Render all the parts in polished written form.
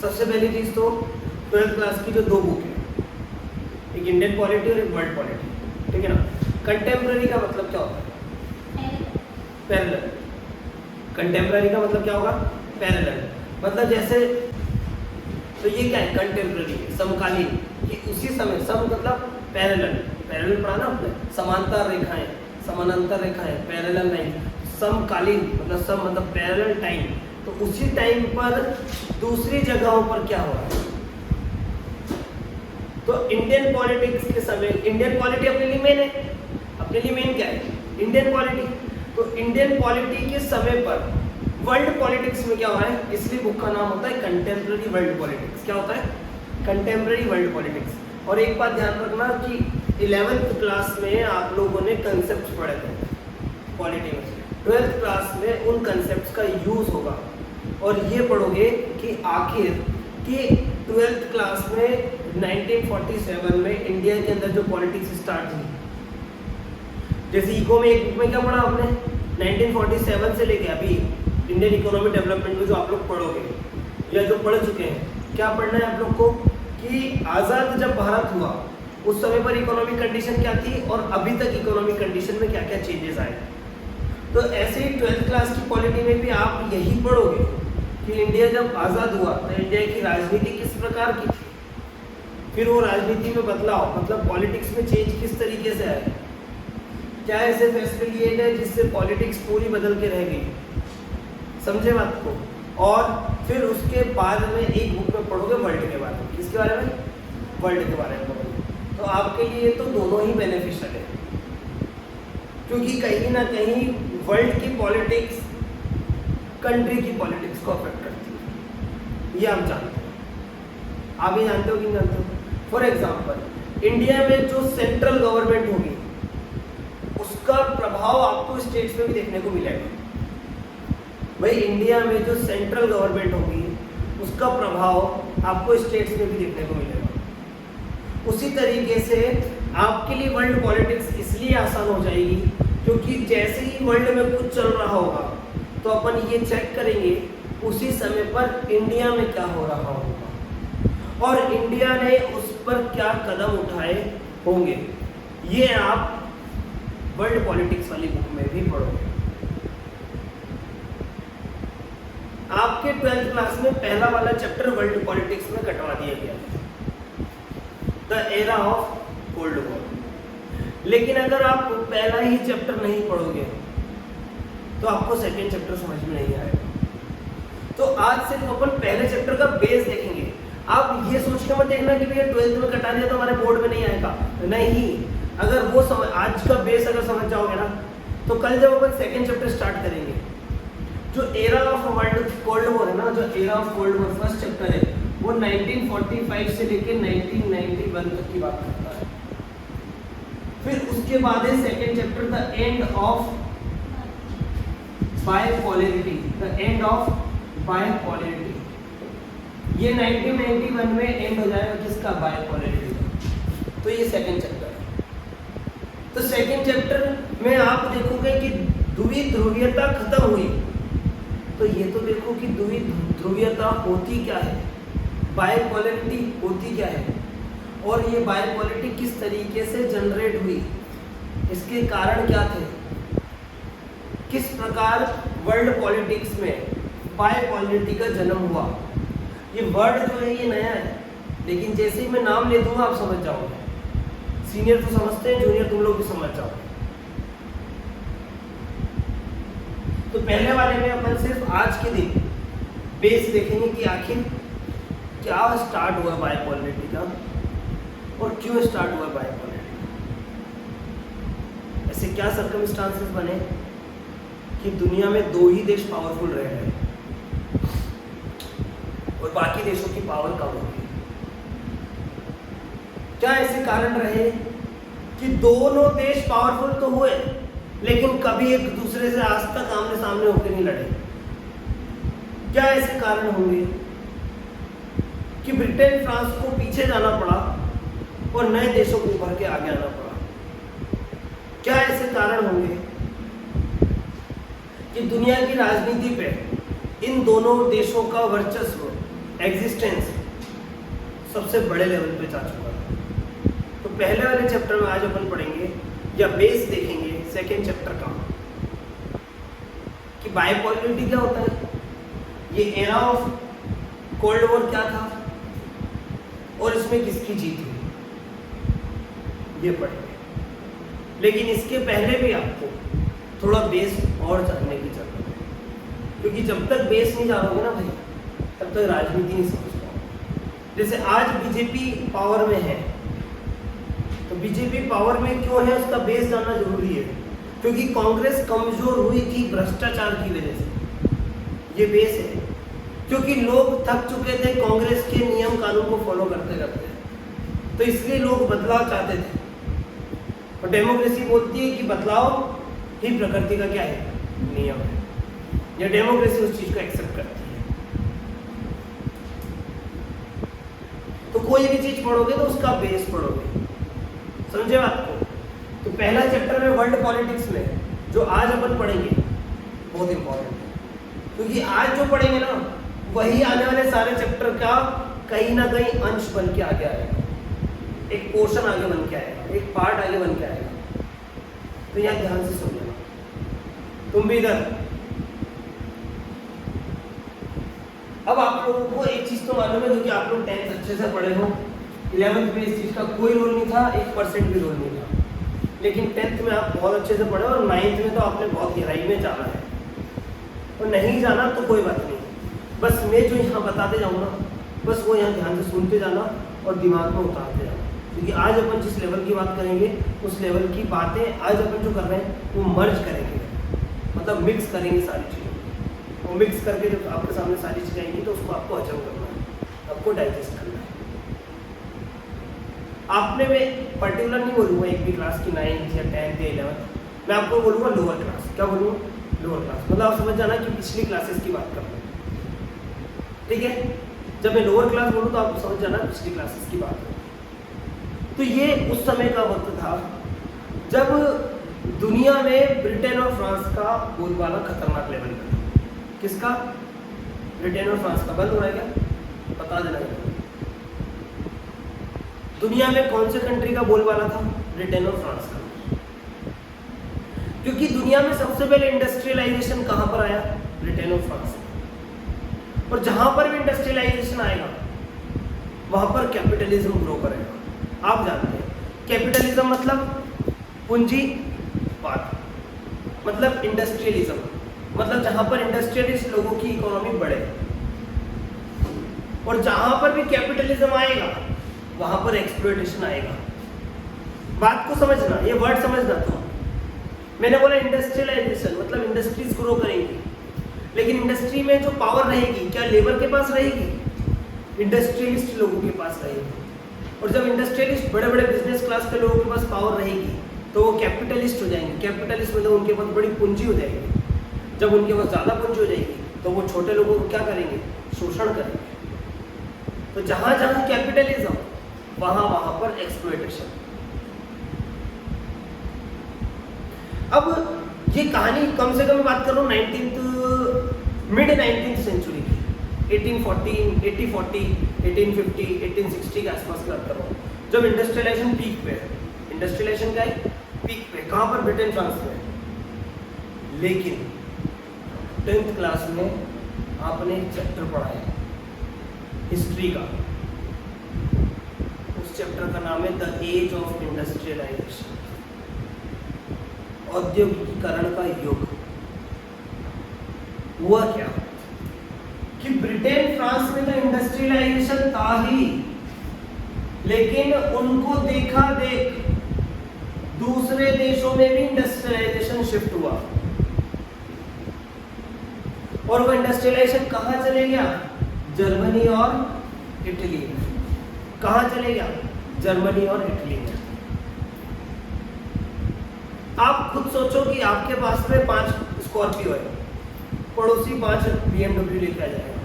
सबसे पहली चीज़ तो 12th क्लास की जो 2 बुक है, एक इंडियन पॉलिटी और एक वर्ल्ड पॉलिटी, ठीक है ना। कंटेम्प्रेरी का मतलब क्या होता है? पैरेलल। कंटेम्प्रेरी का मतलब क्या होगा? पैरेलल। मतलब जैसे, तो ये क्या है? कंटेम्प्रेरी, समकालीन, कि उसी समय, सम मतलब पैरेलल, पैरेलल पढ़ा ना आपने, समांतर रेखाएं, समानांतर रेखाएं, पैरेलल लाइन। समकालीन मतलब सम मतलब पैरेलल टाइम, तो उसी टाइम पर दूसरी जगहों पर क्या हो रहा है। तो इंडियन पॉलिटिक्स के समय, इंडियन पॉलिटी अपने लिए मेन है, अपने लिए मेन क्या है? Indian polity. तो इंडियन पॉलिटी के समय पर वर्ल्ड पॉलिटिक्स में क्या हो रहा है, इसलिए बुक का नाम होता है कंटेम्प्रेरी वर्ल्ड पॉलिटिक्स। क्या होता है? Contemporary world politics. और एक बात ध्यान रखना कि 11th क्लास में आप लोगों ने कंसेप्ट पढ़े थे पॉलिटी में, 12th क्लास में उन कंसेप्ट का यूज होगा। और ये पढ़ोगे कि आखिर कि 12th क्लास में 1947 में इंडिया के अंदर जो पॉलिटिक्स स्टार्ट हुई, जैसे इको में एक बुक में क्या पढ़ा आपने, 1947 से लेके अभी इंडियन इकोनॉमिक डेवलपमेंट में जो आप लोग पढ़ोगे या जो पढ़ चुके हैं, क्या पढ़ना है आप लोग को कि आज़ाद जब भारत हुआ उस समय पर इकोनॉमिक कंडीशन क्या थी और अभी तक इकोनॉमिक कंडीशन में क्या क्या चेंजेस आए। तो ऐसे ही 12th क्लास की पॉलिटी में भी आप यही पढ़ोगे कि इंडिया जब आज़ाद हुआ तो इंडिया की राजनीति किस प्रकार की थी, फिर वो राजनीति में बदलाव मतलब पॉलिटिक्स में चेंज किस तरीके से आया, क्या ऐसे फैसले लिए गए जिससे पॉलिटिक्स पूरी बदल के रह गई। समझे बात को। और फिर उसके बाद में एक बुक में पढ़ोगे वर्ल्ड के बारे में। किसके बारे में? वर्ल्ड के बारे में पढ़ोगे। तो आपके लिए तो दोनों ही बेनिफिशियल है, क्योंकि कहीं ना कहीं वर्ल्ड की पॉलिटिक्स कंट्री की पॉलिटिक्स को अफेक्ट करती है, ये आप जानते हो। आप ये जानते हो कि नहीं जानते हो? फॉर एग्जाम्पल, इंडिया में जो सेंट्रल गवर्नमेंट होगी उसका प्रभाव आपको स्टेट्स में भी देखने को मिलेगा। भाई इंडिया में जो सेंट्रल गवर्नमेंट होगी उसका प्रभाव आपको स्टेट्स में भी देखने को मिलेगा। उसी तरीके से आपके लिए वर्ल्ड पॉलिटिक्स इसलिए आसान हो जाएगी क्योंकि जैसे ही वर्ल्ड में कुछ चल रहा होगा तो अपन ये चेक करेंगे उसी समय पर इंडिया में क्या हो रहा होगा और इंडिया ने उस पर क्या कदम उठाए होंगे। ये आप वर्ल्ड पॉलिटिक्स वाली बुक में भी पढ़ोगे। आपके 12th क्लास में पहला वाला चैप्टर वर्ल्ड पॉलिटिक्स में कटवा दिया गया, the era of cold war. लेकिन अगर आप पहला ही चैप्टर नहीं पढ़ोगे तो आपको सेकेंड चैप्टर समझ में नहीं आएगा। तो आज सिर्फ अपन पहले चैप्टर का बेस देखेंगे। आप ये सोच के मत देखना कि भैया 12th में कटा दिया तो हमारे बोर्ड में नहीं आएगा, नहीं। अगर वो समझ, आज का बेस अगर समझ जाओगे ना तो कल जब अपन सेकेंड चैप्टर स्टार्ट करेंगे, जो era of world cold war है ना, जो era of cold war first chapter है वो 1945 से लेकर 1991 तक की बात करता है। फिर उसके बाद है second chapter the end of bipolarity, the end of bipolarity. ये 1991 में एंड हो जाएगा किसका? बायपोलैरिटी। तो ये सेकेंड चैप्टर है। तो सेकेंड चैप्टर में आप देखोगे कि द्विध्रुवीयता खत्म हुई, तो ये तो देखो कि द्विध्रुवीयता होती क्या है, बायपोलैरिटी होती क्या है और ये बायपोलैरिटी किस तरीके से जनरेट हुई, इसके कारण क्या थे, किस प्रकार वर्ल्ड पॉलिटिक्स में बायपोलैरिटी का जन्म हुआ। ये वर्ड जो है ये नया है, लेकिन जैसे ही मैं नाम ले दूंगा आप समझ जाओगे। सीनियर तो समझते हैं, जूनियर तुम लोग भी समझ जाओगे। तो पहले वाले में अपन सिर्फ आज के दिन बेस देखेंगे कि आखिर क्या स्टार्ट हुआ बायपोलैरिटी का और क्यों स्टार्ट हुआ बायपोलैरिटी। ऐसे क्या सर्कमस्टांसेस बने कि दुनिया में 2 ही देश पावरफुल रह गए और बाकी देशों की पावर कम हो गई। क्या ऐसे कारण रहे कि दोनों देश पावरफुल तो हुए लेकिन कभी एक दूसरे से आज तक आमने सामने होकर नहीं लड़े। क्या ऐसे कारण होंगे कि ब्रिटेन फ्रांस को पीछे जाना पड़ा और नए देशों को उभर के आगे आना पड़ा। क्या ऐसे कारण होंगे कि दुनिया की राजनीति पे इन दोनों देशों का वर्चस्व एग्जिस्टेंस सबसे बड़े लेवल पे जा चुका है। तो पहले वाले चैप्टर में आज अपन पढ़ेंगे या बेस देखेंगे सेकेंड चैप्टर का कि बाइपोलरिटी क्या होता है, ये एरा ऑफ कोल्ड वॉर क्या था और इसमें किसकी जीत हुई, ये पढ़ेंगे। लेकिन इसके पहले भी आपको थोड़ा बेस और जानने की जरूरत है, क्योंकि जब तक बेस नहीं जानोगे ना भाई तब तक राजनीति नहीं समझ पाओगे। जैसे आज बीजेपी पावर में है, तो बीजेपी पावर में क्यों है उसका बेस जानना जरूरी है, क्योंकि कांग्रेस कमजोर हुई थी भ्रष्टाचार की वजह से, ये बेस है। क्योंकि लोग थक चुके थे कांग्रेस के नियम कानून को फॉलो करते करते, तो इसलिए लोग बदलाव चाहते थे। और डेमोक्रेसी बोलती है कि बदलाव ही प्रकृति का क्या है, नियम है। या डेमोक्रेसी उस चीज को एक्सेप्ट करती है। तो कोई भी चीज पढ़ोगे तो उसका बेस पढ़ोगे, समझे बात को। तो पहला चैप्टर में वर्ल्ड पॉलिटिक्स में जो आज अपन पढ़ेंगे बहुत इंपॉर्टेंट है, क्योंकि आज जो पढ़ेंगे ना वही आने वाले सारे चैप्टर का कहीं ना कहीं अंश बन के आगे आएगा, एक पोर्शन आगे बन के आएगा, एक पार्ट आगे बन के आएगा। तो यहाँ ध्यान से सुन लेना, तुम भी इधर। अब आप लोगों को एक चीज तो मालूम है, क्योंकि आप लोग 10th अच्छे से पढ़े हो, 11th में इस चीज का कोई रोल नहीं था, 1% भी रोल नहीं था। लेकिन 10th में आप बहुत अच्छे से पढ़े और 9th में तो आपने बहुत गहराई में जाना है। और नहीं जाना तो कोई बात नहीं, बस मैं जो यहाँ बताते जाऊँगा बस वो यहाँ ध्यान से सुनते जाना और दिमाग में उतारते जाना। क्योंकि आज अपन जिस लेवल की बात करेंगे उस लेवल की बातें आज अपन जो कर रहे हैं वो मर्ज करेंगे, मतलब मिक्स करेंगे सारी चीज़ें। वो मिक्स करके जब आपके सामने सारी चीज़ें आएंगी तो उसको आपको हजम करना है, आपको डाइजेस्ट करना है। आपने मैं पर्टिकुलर नहीं बोलूँगा एक भी क्लास की 9th या 10th या 11th, मैं आपको बोलूँगा लोअर क्लास। क्या बोलूँगा? Lower class. मतलब आप समझ जाना कि पिछली क्लासेस की बात कर रहे हैं, ठीक है। जब मैं लोअर क्लास बोलूँ तो आप समझ जाना पिछली क्लासेस की बात है। तो ये उस समय का वक्त था जब दुनिया में ब्रिटेन और फ्रांस का बोलबाला खतरनाक लेवल पर था। किसका? ब्रिटेन और फ्रांस का। बंद हो रहा है क्या? बता देना। दुनिया में कौन से कंट्री का बोलबाला था? ब्रिटेन और फ्रांस का। क्योंकि दुनिया में सबसे पहले इंडस्ट्रियलाइजेशन कहां पर आया? ब्रिटेन और फ्रांस। और जहां पर भी इंडस्ट्रियलाइजेशन आएगा वहां पर कैपिटलिज्म ग्रो करेगा। आप जानते हैं कैपिटलिज्म मतलब पूंजीवाद, मतलब इंडस्ट्रियलिज्म, मतलब जहां पर इंडस्ट्रियलिस्ट लोगों की इकोनॉमी बढ़े। और जहां पर भी कैपिटलिज्म आएगा वहां पर एक्सप्लॉयटेशन आएगा। बात को समझना, ये वर्ड समझना। तो मैंने बोला इंडस्ट्रियलाइजेशन मतलब इंडस्ट्रीज ग्रो करेंगी, लेकिन इंडस्ट्री में जो पावर रहेगी क्या लेबर के पास रहेगी? इंडस्ट्रियलिस्ट लोगों के पास रहेगी। और जब इंडस्ट्रियलिस्ट बड़े बड़े बिजनेस क्लास के लोगों के पास पावर रहेगी तो वो कैपिटलिस्ट हो जाएंगे। कैपिटलिस्ट मतलब उनके पास बड़ी पूंजी हो जाएगी। जब उनके पास ज़्यादा पूंजी हो जाएगी तो वो छोटे लोगों को क्या करेंगे? शोषण करेंगे। तो जहाँ जहाँ कैपिटलिज्म वहाँ वहाँ पर एक्सप्लॉयटेशन। अब ये कहानी कम से कम बात कर रहा हूँ मिड 19th सेंचुरी की, 1840, 1850, 1860 के आसपास की बात कर रहा हूँ, जब इंडस्ट्रियलाइजेशन पीक पे है। इंडस्ट्रियलाइजेशन का है पीक पे, कहाँ पर? ब्रिटेन फ्रांस में। लेकिन 10th क्लास में आपने एक चैप्टर पढ़ा है हिस्ट्री का, उस चैप्टर का नाम है द एज ऑफ इंडस्ट्रियलाइजेशन, औद्योगिकीकरण का युग। हुआ क्या कि ब्रिटेन फ्रांस में तो इंडस्ट्रियलाइजेशन था ही, लेकिन उनको देखा देख दूसरे देशों में भी इंडस्ट्रियलाइजेशन शिफ्ट हुआ। और वो इंडस्ट्रियलाइजेशन कहाँ चले गया? जर्मनी और इटली में। कहाँ चले गया? जर्मनी और इटली में। आप खुद सोचो कि आपके पास में 5 स्कॉर्पियो है, पड़ोसी 5 BMW लेकर आ जाएगा,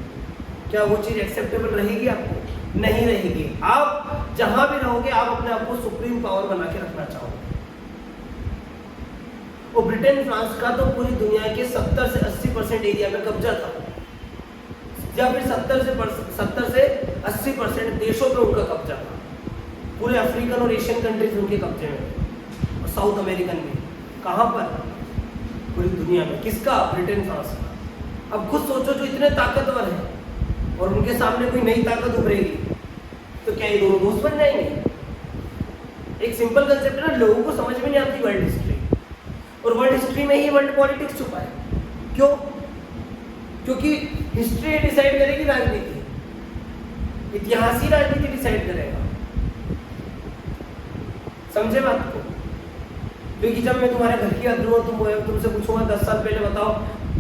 क्या वो चीज़ एक्सेप्टेबल रहेगी आपको? नहीं रहेगी। आप जहां भी रहोगे आप अपने आप को सुप्रीम पावर बना के रखना चाहोगे। और ब्रिटेन फ्रांस का तो पूरी दुनिया के 70 से 80% एरिया में कब्जा था। या फिर 70 से 80% देशों पे उनका कब्जा था। पूरे अफ्रीकन और एशियन कंट्रीज उनके कब्जे में, और साउथ अमेरिकन भी। कहाँ पर? पूरी दुनिया में। किसका? ब्रिटेन, फ्रांस का। अब खुद सोचो, जो इतने ताकतवर हैं और उनके सामने कोई नई ताकत उभरेगी तो क्या ये दोनों दोस्त बन जाएंगे? एक सिंपल कंसेप्ट है ना, लोगों को समझ में नहीं आती वर्ल्ड हिस्ट्री, और वर्ल्ड हिस्ट्री में ही वर्ल्ड पॉलिटिक्स छुपा है। क्यों? क्योंकि हिस्ट्री डिसाइड करेगी राजनीति, इतिहास ही राजनीति डिसाइड करेगा। समझे बात को? क्योंकि जब मैं तुम्हारे घर की अंदर तुमसे पूछूंगा 10 साल पहले बताओ,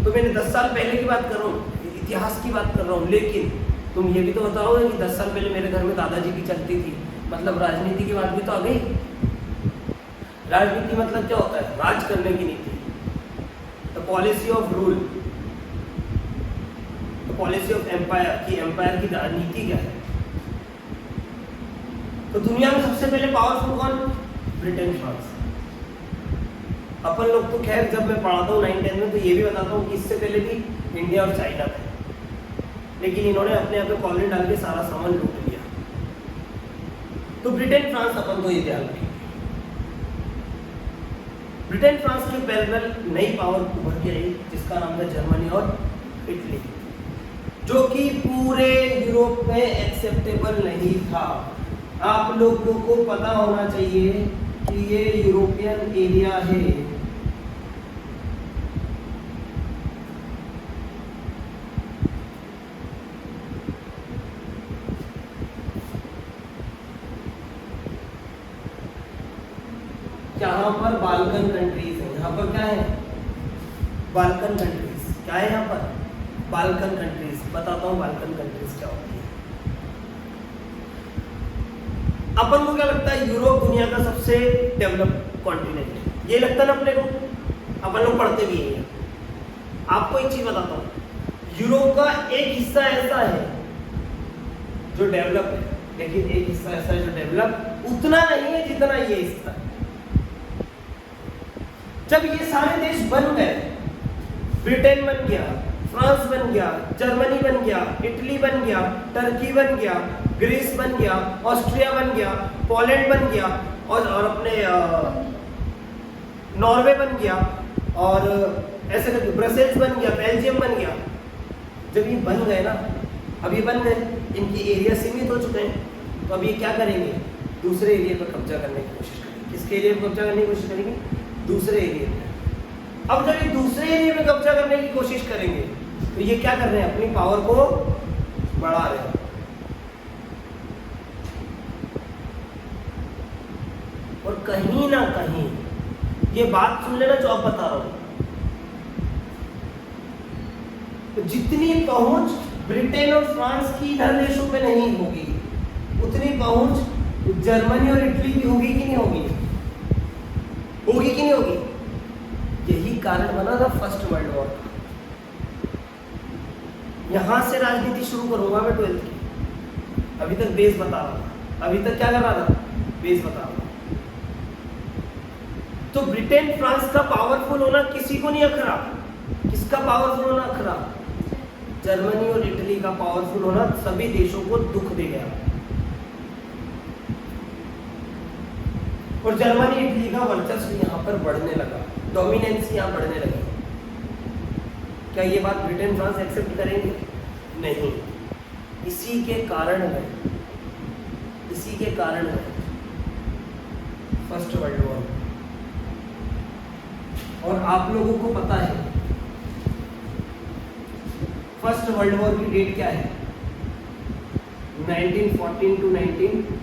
तो मैंने 10 साल पहले की बात कर रहा हूँ, इतिहास की बात कर रहा हूँ। लेकिन तुम ये भी तो बताओगे कि 10 साल पहले मेरे घर में दादाजी की चलती थी, मतलब राजनीति की बात भी तो आ गई। राजनीति मतलब क्या होता है? राज करने की नीति, the policy of rule, the policy of empire, की एम्पायर की नीति क्या है। तो दुनिया में सबसे पहले पावरफुल कौन? Britain, France. अपन लोग तो खैर जब मैं पढ़ाता हूँ 9-10 में तो ये भी बताता हूँ कि इससे पहले भी इंडिया और चाइना थे, लेकिन इन्होंने अपने यहाँ पे कॉलोनी डाल के सारा सामान लूट लिया। तो ब्रिटेन, फ्रांस अपन तो ये ध्यान रखेंगे। ब्रिटेन, फ्रांस के पैरेलल नई पावर उभर के आई जिसका नाम था जर्मनी और इटली, जो कि पूरे यूरोप में एक्सेप्टेबल नहीं था। आप लोगों को पता होना चाहिए कि ये यूरोपियन एरिया है। यहाँ पर बाल्कन कंट्रीज है। यहाँ पर क्या है? Balkan countries. क्या है यहाँ पर? Balkan countries. बताता हूँ बाल्कन कंट्रीज क्या होती है। अपन को क्या लगता है? यूरोप दुनिया का सबसे डेवलप्ड कॉन्टिनेंट है, ये लगता है ना अपने को। अपन लोग पढ़ते भी हैं। आपको एक चीज बताता हूँ, यूरोप का एक हिस्सा ऐसा है जो डेवलप है, लेकिन एक हिस्सा ऐसा है जो डेवलप उतना नहीं है जितना ये हिस्सा है। जब ये सारे देश बन गए, ब्रिटेन बन गया, फ्रांस बन गया, जर्मनी बन गया, इटली बन गया, टर्की बन गया, ग्रीस बन गया, ऑस्ट्रिया बन गया, पोलैंड बन गया, और अपने नॉर्वे बन गया, और ऐसे करके ब्रसेल्स बन गया, बेल्जियम बन गया। जब ये बन गए ना, अब ये बन गए, इनकी एरिया सीमित हो चुके हैं, तो अब ये क्या करेंगे? दूसरे एरिया पर कब्जा करने की कोशिश करेंगे। किसके एरिया पर कब्जा करने की कोशिश करेंगे? दूसरे एरिया में। अब जब ये दूसरे एरिया में कब्जा करने की कोशिश करेंगे तो ये क्या कर रहे हैं? अपनी पावर को बढ़ा रहे हैं। और कहीं ना कहीं ये बात सुन लेना जो अब बता रहा हूं, तो जितनी पहुंच ब्रिटेन और फ्रांस की इधर देशों पे नहीं होगी, उतनी पहुंच जर्मनी और इटली की होगी कि नहीं होगी? होगी कि नहीं होगी? यही कारण बना था फर्स्ट वर्ल्ड वॉर का। यहां से राजनीति शुरू करूंगा मैं 12th की। अभी तक बेस बता रहा था। अभी तक क्या कर रहा था? बेस बता रहा था। तो ब्रिटेन, फ्रांस का पावरफुल होना किसी को नहीं अखरा। किसका पावरफुल होना अखरा? जर्मनी और इटली का पावरफुल होना सभी देशों को दुख दे गया। और जर्मनी, इटली का वर्चस्व यहाँ पर बढ़ने लगा, डोमिनेंस यहाँ बढ़ने लगी। क्या ये बात ब्रिटेन, फ्रांस एक्सेप्ट करेंगे? नहीं। इसी के कारण है फर्स्ट वर्ल्ड वॉर। और आप लोगों को पता है फर्स्ट वर्ल्ड वॉर की डेट क्या है? 1914 to 1918।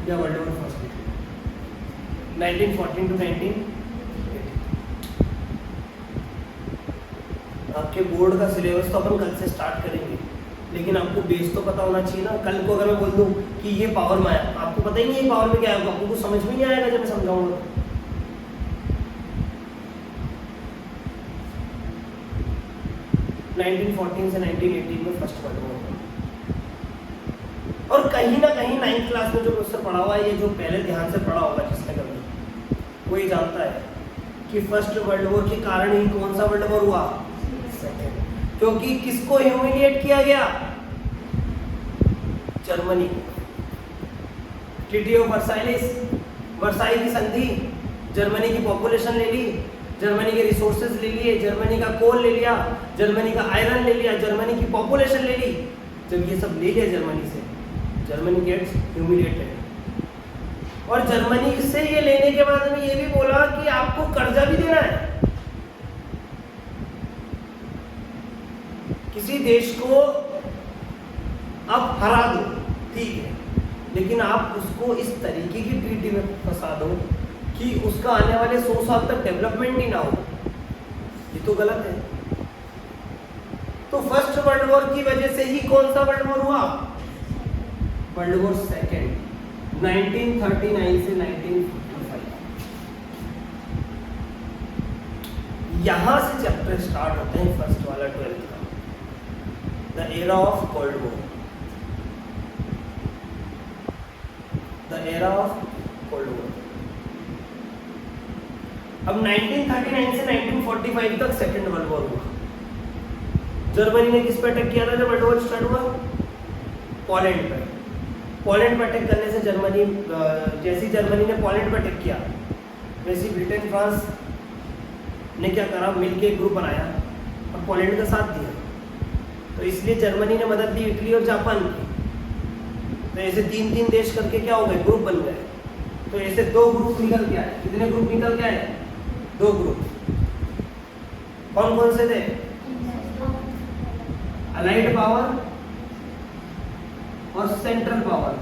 या वर्ल्ड वॉर फर्स्ट 1914 to 1918। आपके बोर्ड का सिलेबस तो अपन कल से स्टार्ट करेंगे, लेकिन आपको बेस तो पता होना चाहिए ना। कल को अगर मैं बोल दूं कि ये पावर में आया, आपको पता ही नहीं है पावर में क्या है, आपको कुछ समझ में नहीं आएगा जब मैं समझाऊंगा। 1914 से 1918 में फर्स्ट वर्ल्ड वॉर। और कहीं ना कहीं 9th क्लास में जो प्रोफेसर पढ़ा हुआ है, ये जो पहले ध्यान से पढ़ा होगा जिसने कभी, वो ये जानता है कि फर्स्ट वर्ल्ड वॉर के कारण ही कौन सा वर्ल्ड वॉर हुआ? सेकेंड। क्योंकि किसको ह्यूमिलिएट किया गया? जर्मनी। ट्रीटी ऑफ वर्साइलिस, वर्साई की संधि, जर्मनी की पॉपुलेशन ले ली, जर्मनी के रिसोर्सेज ले लिए, जर्मनी का कोल ले लिया, जर्मनी का आयरन ले लिया, जर्मनी की पॉपुलेशन ले ली। जब ये सब ले लिया जर्मनी से, जर्मनी गेट्स ह्यूमिलिएटेड। और जर्मनी से ये लेने के बाद में ये भी बोला कि आपको कर्जा भी देना है। किसी देश को आप हरा दो, ठीक है, लेकिन आप उसको इस तरीके की ट्रीटी में फंसा दो कि उसका आने वाले 100 साल तक डेवलपमेंट ही ना हो, ये तो गलत है। तो फर्स्ट वर्ल्ड वॉर की वजह से ही कौन सा वर्ल्ड वॉर हुआ? वर्ल्ड वॉर सेकेंड, 1939 से 1945। यहां से चैप्टर स्टार्ट होते हैं फर्स्ट वाला 12th का, the era of cold war. The era of cold war. अब 1939 से 1945 तक सेकेंड वर्ल्ड वॉर हुआ। जर्मनी ने किस पे अटैक किया था जब वर्ल्ड वॉर स्टार्ट हुआ? पोलैंड पे। पोलैंड पे अटैक करने से जर्मनी, जैसी जर्मनी ने पोलैंड पे अटैक किया, वैसी ब्रिटेन फ्रांस ने क्या करा, मिलके एक ग्रुप बनाया और पोलैंड का साथ दिया। तो इसलिए जर्मनी ने मदद दी इटली और जापान की। तो ऐसे 3-3 देश करके क्या हो गए, ग्रुप बन गए। तो ऐसे 2 ग्रुप निकल के आए। कितने ग्रुप निकल के आए? 2 ग्रुप। कौन कौन से थे? अलाइड पावर और सेंट्रल पावर।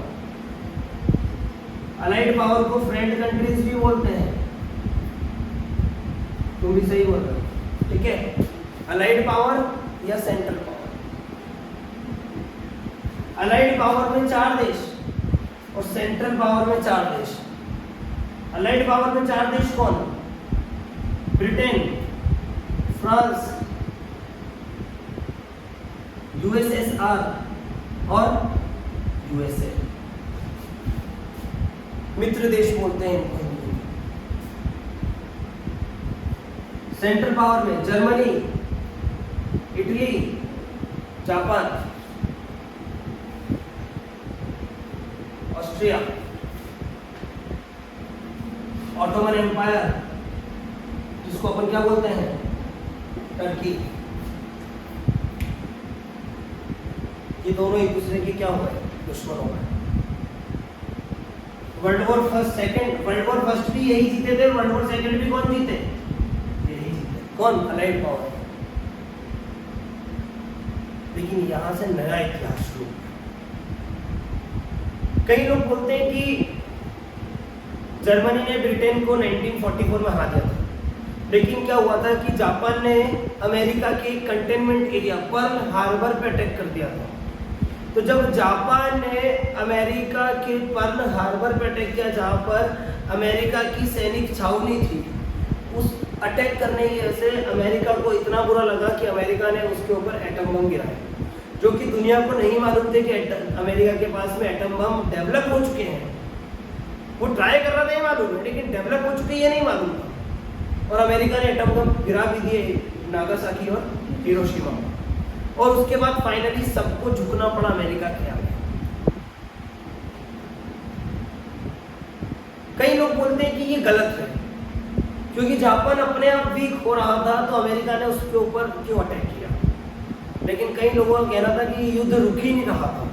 अलाइड पावर को फ्रेंड कंट्रीज भी बोलते हैं, तुम भी सही बोल रहे हो, ठीक है। अलाइड पावर या सेंट्रल पावर। अलाइड पावर में 4 देश और सेंट्रल पावर में 4 देश। अलाइड पावर में 4 देश कौन? ब्रिटेन, फ्रांस, यूएसएसआर और यूएसए। मित्र देश बोलते हैं इनको। सेंट्रल पावर में Germany, Italy, Japan, Austria, Ottoman empire जिसको अपन क्या बोलते हैं, टर्की। ये दोनों एक दूसरे के क्या हो गए, दुश्मन हो गए। World war first second, world war first भी यही जीते थे, वर्ल्ड वॉर सेकंड भी कौन जीते, यही जीते। कौन? Allied power. लेकिन यहां से नया इतिहास शुरू। कई लोग बोलते हैं कि जर्मनी ने ब्रिटेन को 1944 में हरा दिया था, लेकिन क्या हुआ था कि जापान ने अमेरिका के कंटेनमेंट एरिया पर्ल हार्बर पे अटैक कर दिया था। तो जब जापान ने अमेरिका के पर्ल हार्बर पे अटैक किया, जहाँ पर अमेरिका की सैनिक छावनी थी, उस अटैक करने की वजह से अमेरिका को इतना बुरा लगा कि अमेरिका ने उसके ऊपर एटम बम गिराए, जो कि दुनिया को नहीं मालूम थे कि अमेरिका के पास में एटम बम डेवलप हो चुके हैं। वो ट्राई कर रहा था, ये मालूम है, लेकिन डेवलप हो चुके ये नहीं मालूम था। और अमेरिका ने एटम बम गिरा भी दिए नागासाकी और हिरोशिमा। और उसके बाद फाइनली सबको झुकना पड़ा अमेरिका के आगे। कई लोग बोलते हैं कि ये गलत है, क्योंकि जापान अपने आप वीक हो रहा था, तो अमेरिका ने उसके ऊपर क्यों अटैक किया। लेकिन कई लोगों का कहना था कि युद्ध रुक ही नहीं रहा था,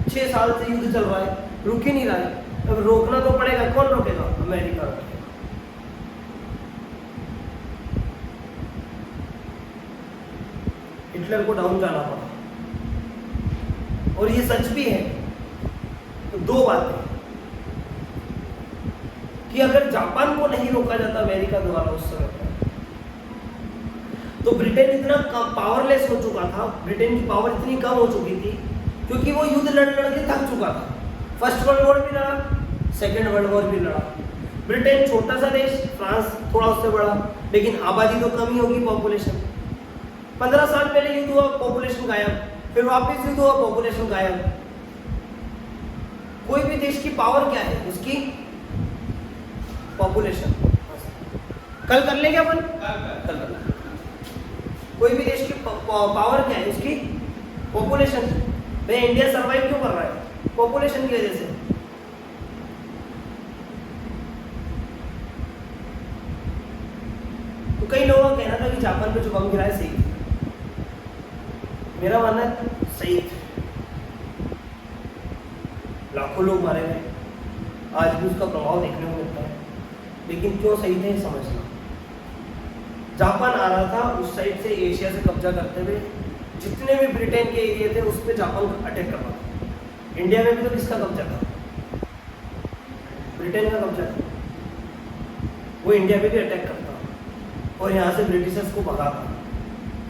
6 साल से युद्ध चल रहा है, रुक ही नहीं रहा है, अब रोकना तो पड़ेगा। कौन रोकेगा? अमेरिका रोकेगा। हिटलर को डाउन जाना पड़ा। और ये सच भी है। तो 2 बातें कि अगर जापान को नहीं रोका जाता अमेरिका द्वारा उस समय पर, तो ब्रिटेन इतना पावरलेस हो चुका था, ब्रिटेन की पावर इतनी कम हो चुकी थी, क्योंकि वो युद्ध लड़ के थक चुका था। फर्स्ट वर्ल्ड वॉर भी लड़ा, सेकेंड वर्ल्ड वॉर भी लड़ा। ब्रिटेन छोटा सा देश, फ्रांस थोड़ा उससे बड़ा, लेकिन आबादी तो कम ही होगी, पॉपुलेशन। 15 साल पहले युद्ध हुआ, पॉपुलेशन गायब, फिर वापस युद्ध हुआ, पॉपुलेशन गायब। कोई भी देश की पावर क्या है? उसकी पॉपुलेशन। कल कर लेंगे अपन, कल करना। कोई भी देश की पावर क्या है, उसकी पॉपुलेशन। भाई इंडिया सर्वाइव क्यों कर रहा है? पॉपुलेशन की वजह से। तो कई लोगों का कहना था कि जापान पे जो बम गिरा है सही है। मेरा मानना है सही है। लाखों लोग मारे गए, आज भी उसका प्रभाव देखने को मिलता है, लेकिन क्यों सही थे समझना। जापान आ रहा था उस साइड से एशिया से कब्जा करते हुए, जितने भी ब्रिटेन के एरिया थे उस पर जापान अटैक कर रहा था। इंडिया में भी तो किसका कब्जा था? ब्रिटेन का कब्जा था। वो इंडिया में भी अटैक करता और यहाँ से ब्रिटिशर्स को भगाता।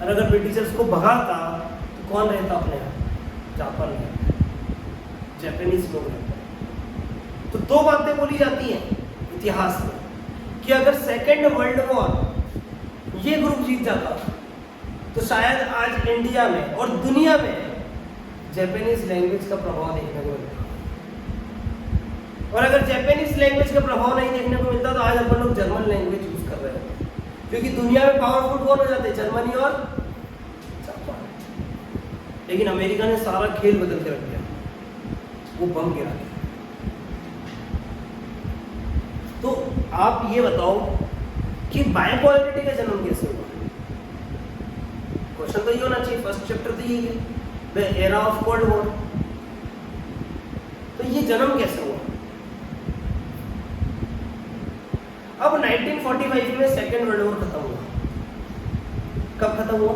और अगर ब्रिटिशर्स को भगाता तो कौन रहता अपने यहाँ? जापान रहता, जापानीज लोग रहते। तो दो बातें बोली जाती हैं इतिहास में कि अगर सेकेंड वर्ल्ड वॉर ये ग्रुप जीत जाता तो शायद आज इंडिया में और दुनिया में जापानीज लैंग्वेज का प्रभाव देखने को मिलता। और अगर जापानीज लैंग्वेज का प्रभाव नहीं देखने को मिलता तो आज अपन लोग जर्मन लैंग्वेज यूज कर रहे हैं, क्योंकि दुनिया में पावरफुल कौन हो जाते हैं? जर्मनी और जापान। लेकिन अमेरिका ने सारा खेल बदल के रख दिया, वो बम गिरा दिया। तो आप ये बताओ कि बायोपॉलिटी का जन्म कैसे हुआ? क्वेश्चन तो ये होना चाहिए, फर्स्ट चैप्टर तो यही है, the era of cold war. तो ये जन्म कैसे हुआ? अब 1945 में सेकेंड वर्ल्ड वॉर खत्म हुआ। कब खत्म हुआ?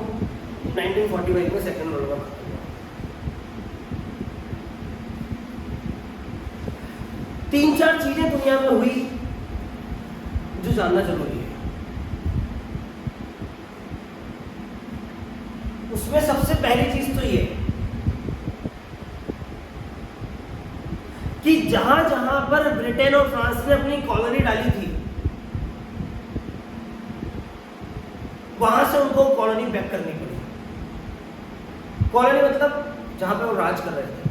1945 में सेकेंड वर्ल्ड वॉर खत्म हुआ। 3-4 चीजें दुनिया में हुई जो जानना जरूरी है। उसमें सबसे पहली चीज तो ये कि जहां जहां पर ब्रिटेन और फ्रांस ने अपनी कॉलोनी डाली थी वहां से उनको कॉलोनी बैक करनी पड़ी। कॉलोनी मतलब जहां पे वो राज कर रहे थे,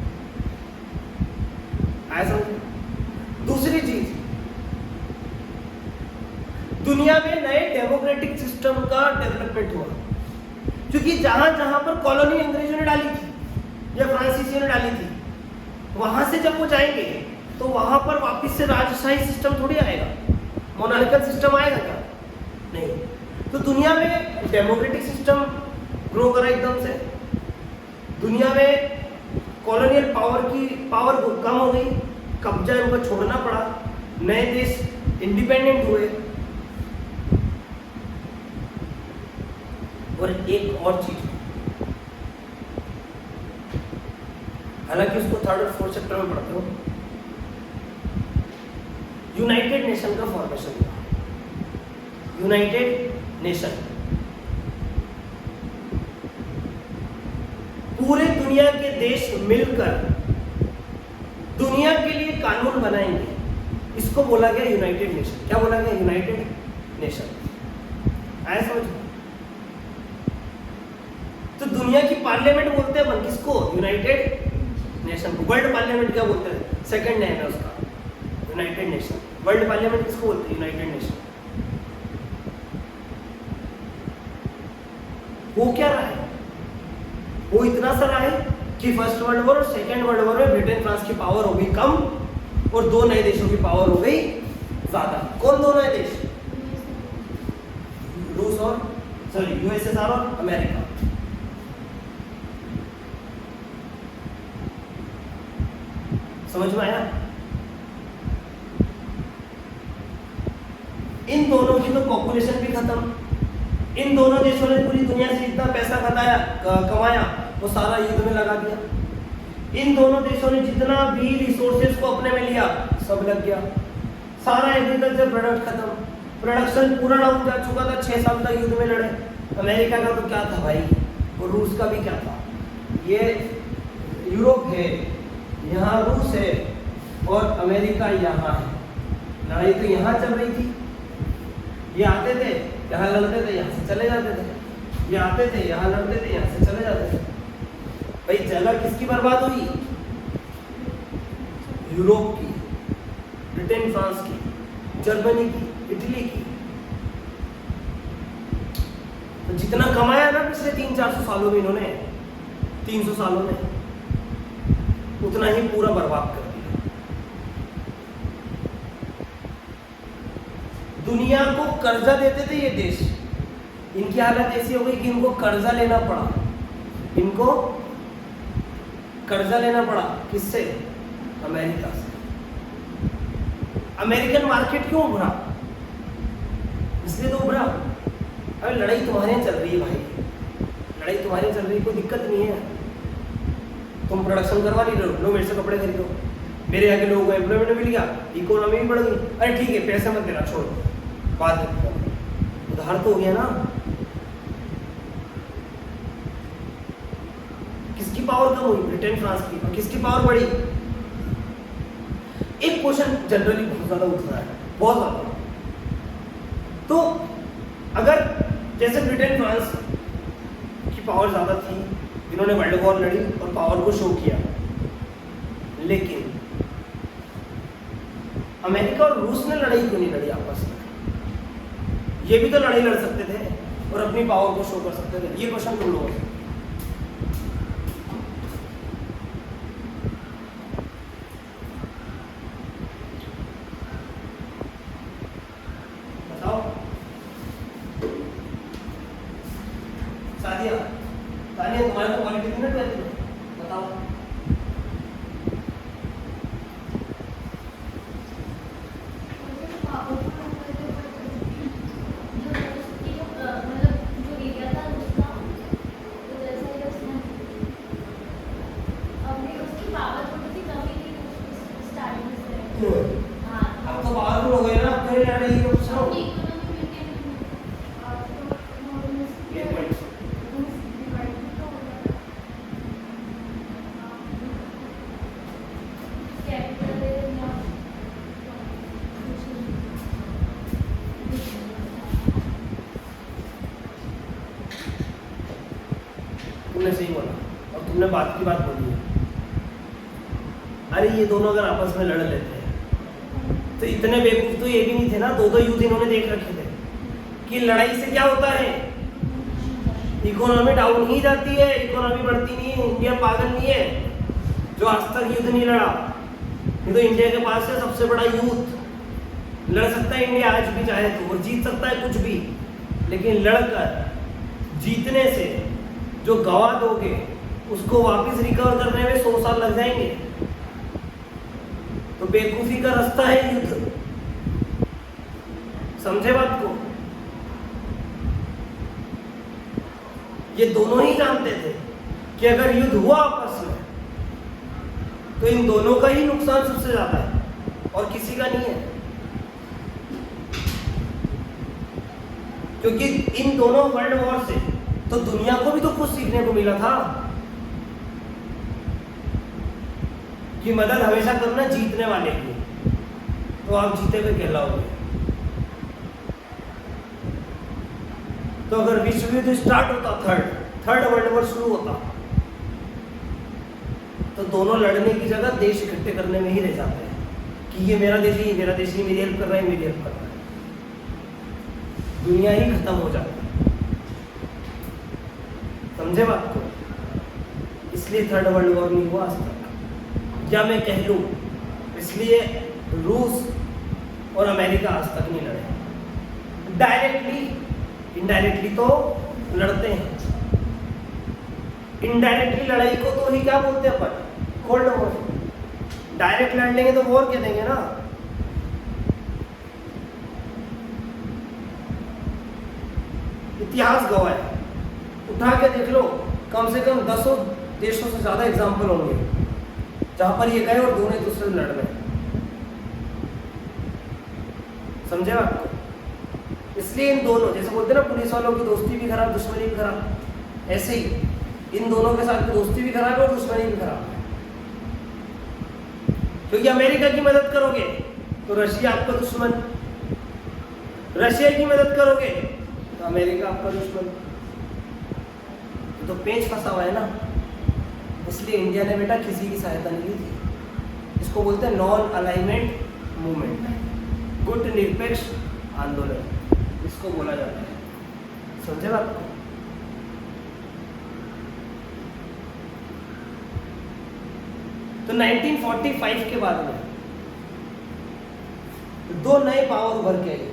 आया समझ? दूसरी चीज, दुनिया में नए डेमोक्रेटिक सिस्टम का डेवलपमेंट हुआ, क्योंकि जहां जहां पर कॉलोनी अंग्रेजों ने डाली थी या फ्रांसीसियों ने डाली थी, वहां से जब वो जाएंगे तो वहां पर वापस से राजशाही सिस्टम थोड़ी आएगा, मोनार्किकल सिस्टम आएगा क्या? नहीं। तो दुनिया में डेमोक्रेटिक सिस्टम ग्रो करा एकदम से, दुनिया में कॉलोनियल पावर कम हो गई, कब्जा उनको छोड़ना पड़ा, नए देश इंडिपेंडेंट हुए। और एक और चीज, हालांकि उसको थर्ड और फोर्थ चैप्टर में पढ़ते हो, यूनाइटेड नेशन का फॉर्मेशन हुआ। यूनाइटेड नेशन पूरे दुनिया के देश मिलकर दुनिया के लिए कानून बनाएंगे, इसको बोला गया यूनाइटेड नेशन। क्या बोला गया? United nation. आया समझ? तो दुनिया की पार्लियामेंट बोलते हैं अपन किसको? यूनाइटेड नेशन को। वर्ल्ड पार्लियामेंट क्या बोलते हैं? सेकंड नेम है उसका, यूनाइटेड नेशन। वर्ल्ड पार्लियामेंट किसको बोलते हैं? United nation. वो क्या रहा है? वो इतना सा रहा है कि फर्स्ट वर्ल्ड वॉर और सेकेंड वर्ल्ड वॉर में ब्रिटेन फ्रांस की पावर हो गई कम और दो नए देशों की पावर हो गई ज्यादा। कौन दो नए देश? रूस और यूएसएसआर और अमेरिका। समझ में आया? इन दोनों की तो पॉपुलेशन भी खत्म, इन दोनों देशों ने पूरी दुनिया से जितना पैसा कमाया वो सारा युद्ध में लगा दिया। इन दोनों देशों ने जितना भी रिसोर्सेज को अपने में लिया सब लग गया। सारा एग्रीकल्चर प्रोडक्ट खत्म, प्रोडक्शन पूरा डाउन जा चुका था। 6 साल तक युद्ध में लड़े। अमेरिका का तो क्या था भाई, और रूस का भी क्या था। ये यूरोप है, यहाँ रूस है और अमेरिका यहाँ है। लड़ाई तो यहाँ चल रही थी। ये आते थे यहाँ लड़ते थे, यहाँ से चले जाते थे। ये आते थे यहाँ लड़ते थे, यहाँ से चले जाते थे। भाई जगह किसकी बर्बाद हुई? यूरोप की, ब्रिटेन फ्रांस की, जर्मनी की, इटली की। जितना कमाया ना पिछले 300-400 सालों में इन्होंने, 300 सालों में, उतना ही पूरा बर्बाद कर दिया। दुनिया को कर्जा देते थे ये देश, इनकी हालत ऐसी हो गई कि इनको कर्जा लेना पड़ा। इनको कर्जा लेना पड़ा किससे? अमेरिका से। अमेरिकन मार्केट क्यों उभरा? इसलिए तो उभरा, अरे लड़ाई तुम्हारे यहाँ चल रही है भाई, लड़ाई तुम्हारे यहाँ चल रही है, कोई दिक्कत नहीं है। तुम प्रोडक्शन करवा नहीं रहे हो, लो मेरे से कपड़े खरीदो, मेरे यहाँ के लोगों को एम्प्लॉयमेंट मिल गया, इकोनॉमी भी बढ़ गई। अरे ठीक है, पैसे मत देना, छोड़ो, बाद में उधार तो हो गया ना। किसकी पावर कम हुई? ब्रिटेन फ्रांस की। और किसकी पावर बढ़ी? एक क्वेश्चन जनरली बहुत ज्यादा उठता है, बहुत ज्यादा। तो अगर जैसे ब्रिटेन फ्रांस की पावर ज्यादा थी, इन्होंने वर्ल्ड वॉर लड़ी और पावर को शो किया, लेकिन अमेरिका और रूस ने लड़ाई क्यों नहीं लड़ी आपस में? ये भी तो लड़ाई लड़ सकते थे और अपनी पावर को शो कर सकते थे। ये क्वेश्चन तुम लोगों से। बताओ सादिया, तानिया, तुम्हारे को क्वालिटी थी ना 12th में? बताओ। अब तो पावरफुल हो गए ना, अब कहीं लड़ रही है तो सुनो। एक मिनट, तुमने सही बोला और तुमने बात की बात बोली है। अरे ये दोनों अगर आपस में लड़ लेते हैं तो इतने बेवकूफ तो ये भी नहीं थे ना, दो युद्ध इन्होंने देख रखे थे कि लड़ाई से क्या होता है, इकोनॉमी डाउन ही जाती है, इकोनॉमी बढ़ती नहीं है। इंडिया पागल नहीं है जो आज तक युद्ध नहीं लड़ा। ये तो इंडिया के पास है सबसे बड़ा युद्ध, लड़ सकता है इंडिया आज भी चाहे तो, और जीत सकता है कुछ भी, लेकिन लड़कर जीतने से जो गवा दोगे उसको वापस रिकवर करने में 100 साल लग जाएंगे। तो बेवकूफी का रास्ता है युद्ध, समझे बात को? ये दोनों ही जानते थे कि अगर युद्ध हुआ आपस में तो इन दोनों का ही नुकसान सबसे ज्यादा है और किसी का नहीं है, क्योंकि इन दोनों वर्ल्ड वॉर से तो दुनिया को भी तो कुछ सीखने को मिला था कि मदद हमेशा करना जीतने वाले की, तो आप जीते हुए कहलाओगे। तो अगर विश्व युद्ध स्टार्ट होता, थर्ड वर्ल्ड वॉर शुरू होता, तो दोनों लड़ने की जगह देश इकट्ठे करने में ही रह जाते हैं कि ये मेरा देश ही, मेरा देश ही मेरी हेल्प कर रहा है, मेरी हेल्प कर रहा है। दुनिया ही खत्म हो जाती है, समझे बात को? इसलिए थर्ड वर्ल्ड वॉर नहीं हुआ आज तक। या मैं कह लूं इसलिए रूस और अमेरिका आज तक नहीं लड़े। डायरेक्टली इनडायरेक्टली तो लड़ते हैं। इनडायरेक्टली लड़ाई को तो ही क्या बोलते हैं अपन? Cold war. डायरेक्ट लड़ लेंगे तो वॉर कह देंगे ना। इतिहास गवाह है, उठा के देख लो, कम से कम 10 देशों से ज्यादा एग्जाम्पल होंगे जहां पर ये गए और दोनों एक दूसरे से लड़ रहे। समझे आपको? इसलिए इन दोनों, जैसे बोलते हैं ना पुलिस वालों की दोस्ती भी खराब, दुश्मनी भी खराब, ऐसे ही इन दोनों के साथ दोस्ती भी खराब है और दुश्मनी भी खराब है। क्योंकि अमेरिका की मदद करोगे तो रशिया आपका दुश्मन, रशिया की मदद करोगे तो अमेरिका आपका दुश्मन। तो पेच फंसा हुआ है ना, इसलिए इंडिया ने बेटा किसी की सहायता नहीं ली थी। इसको बोलते हैं नॉन अलाइनमेंट मूवमेंट, गुट निरपेक्ष आंदोलन इसको बोला जाता है। समझे बात को? तो 1945 के बाद में दो नए पावर उभर के आए।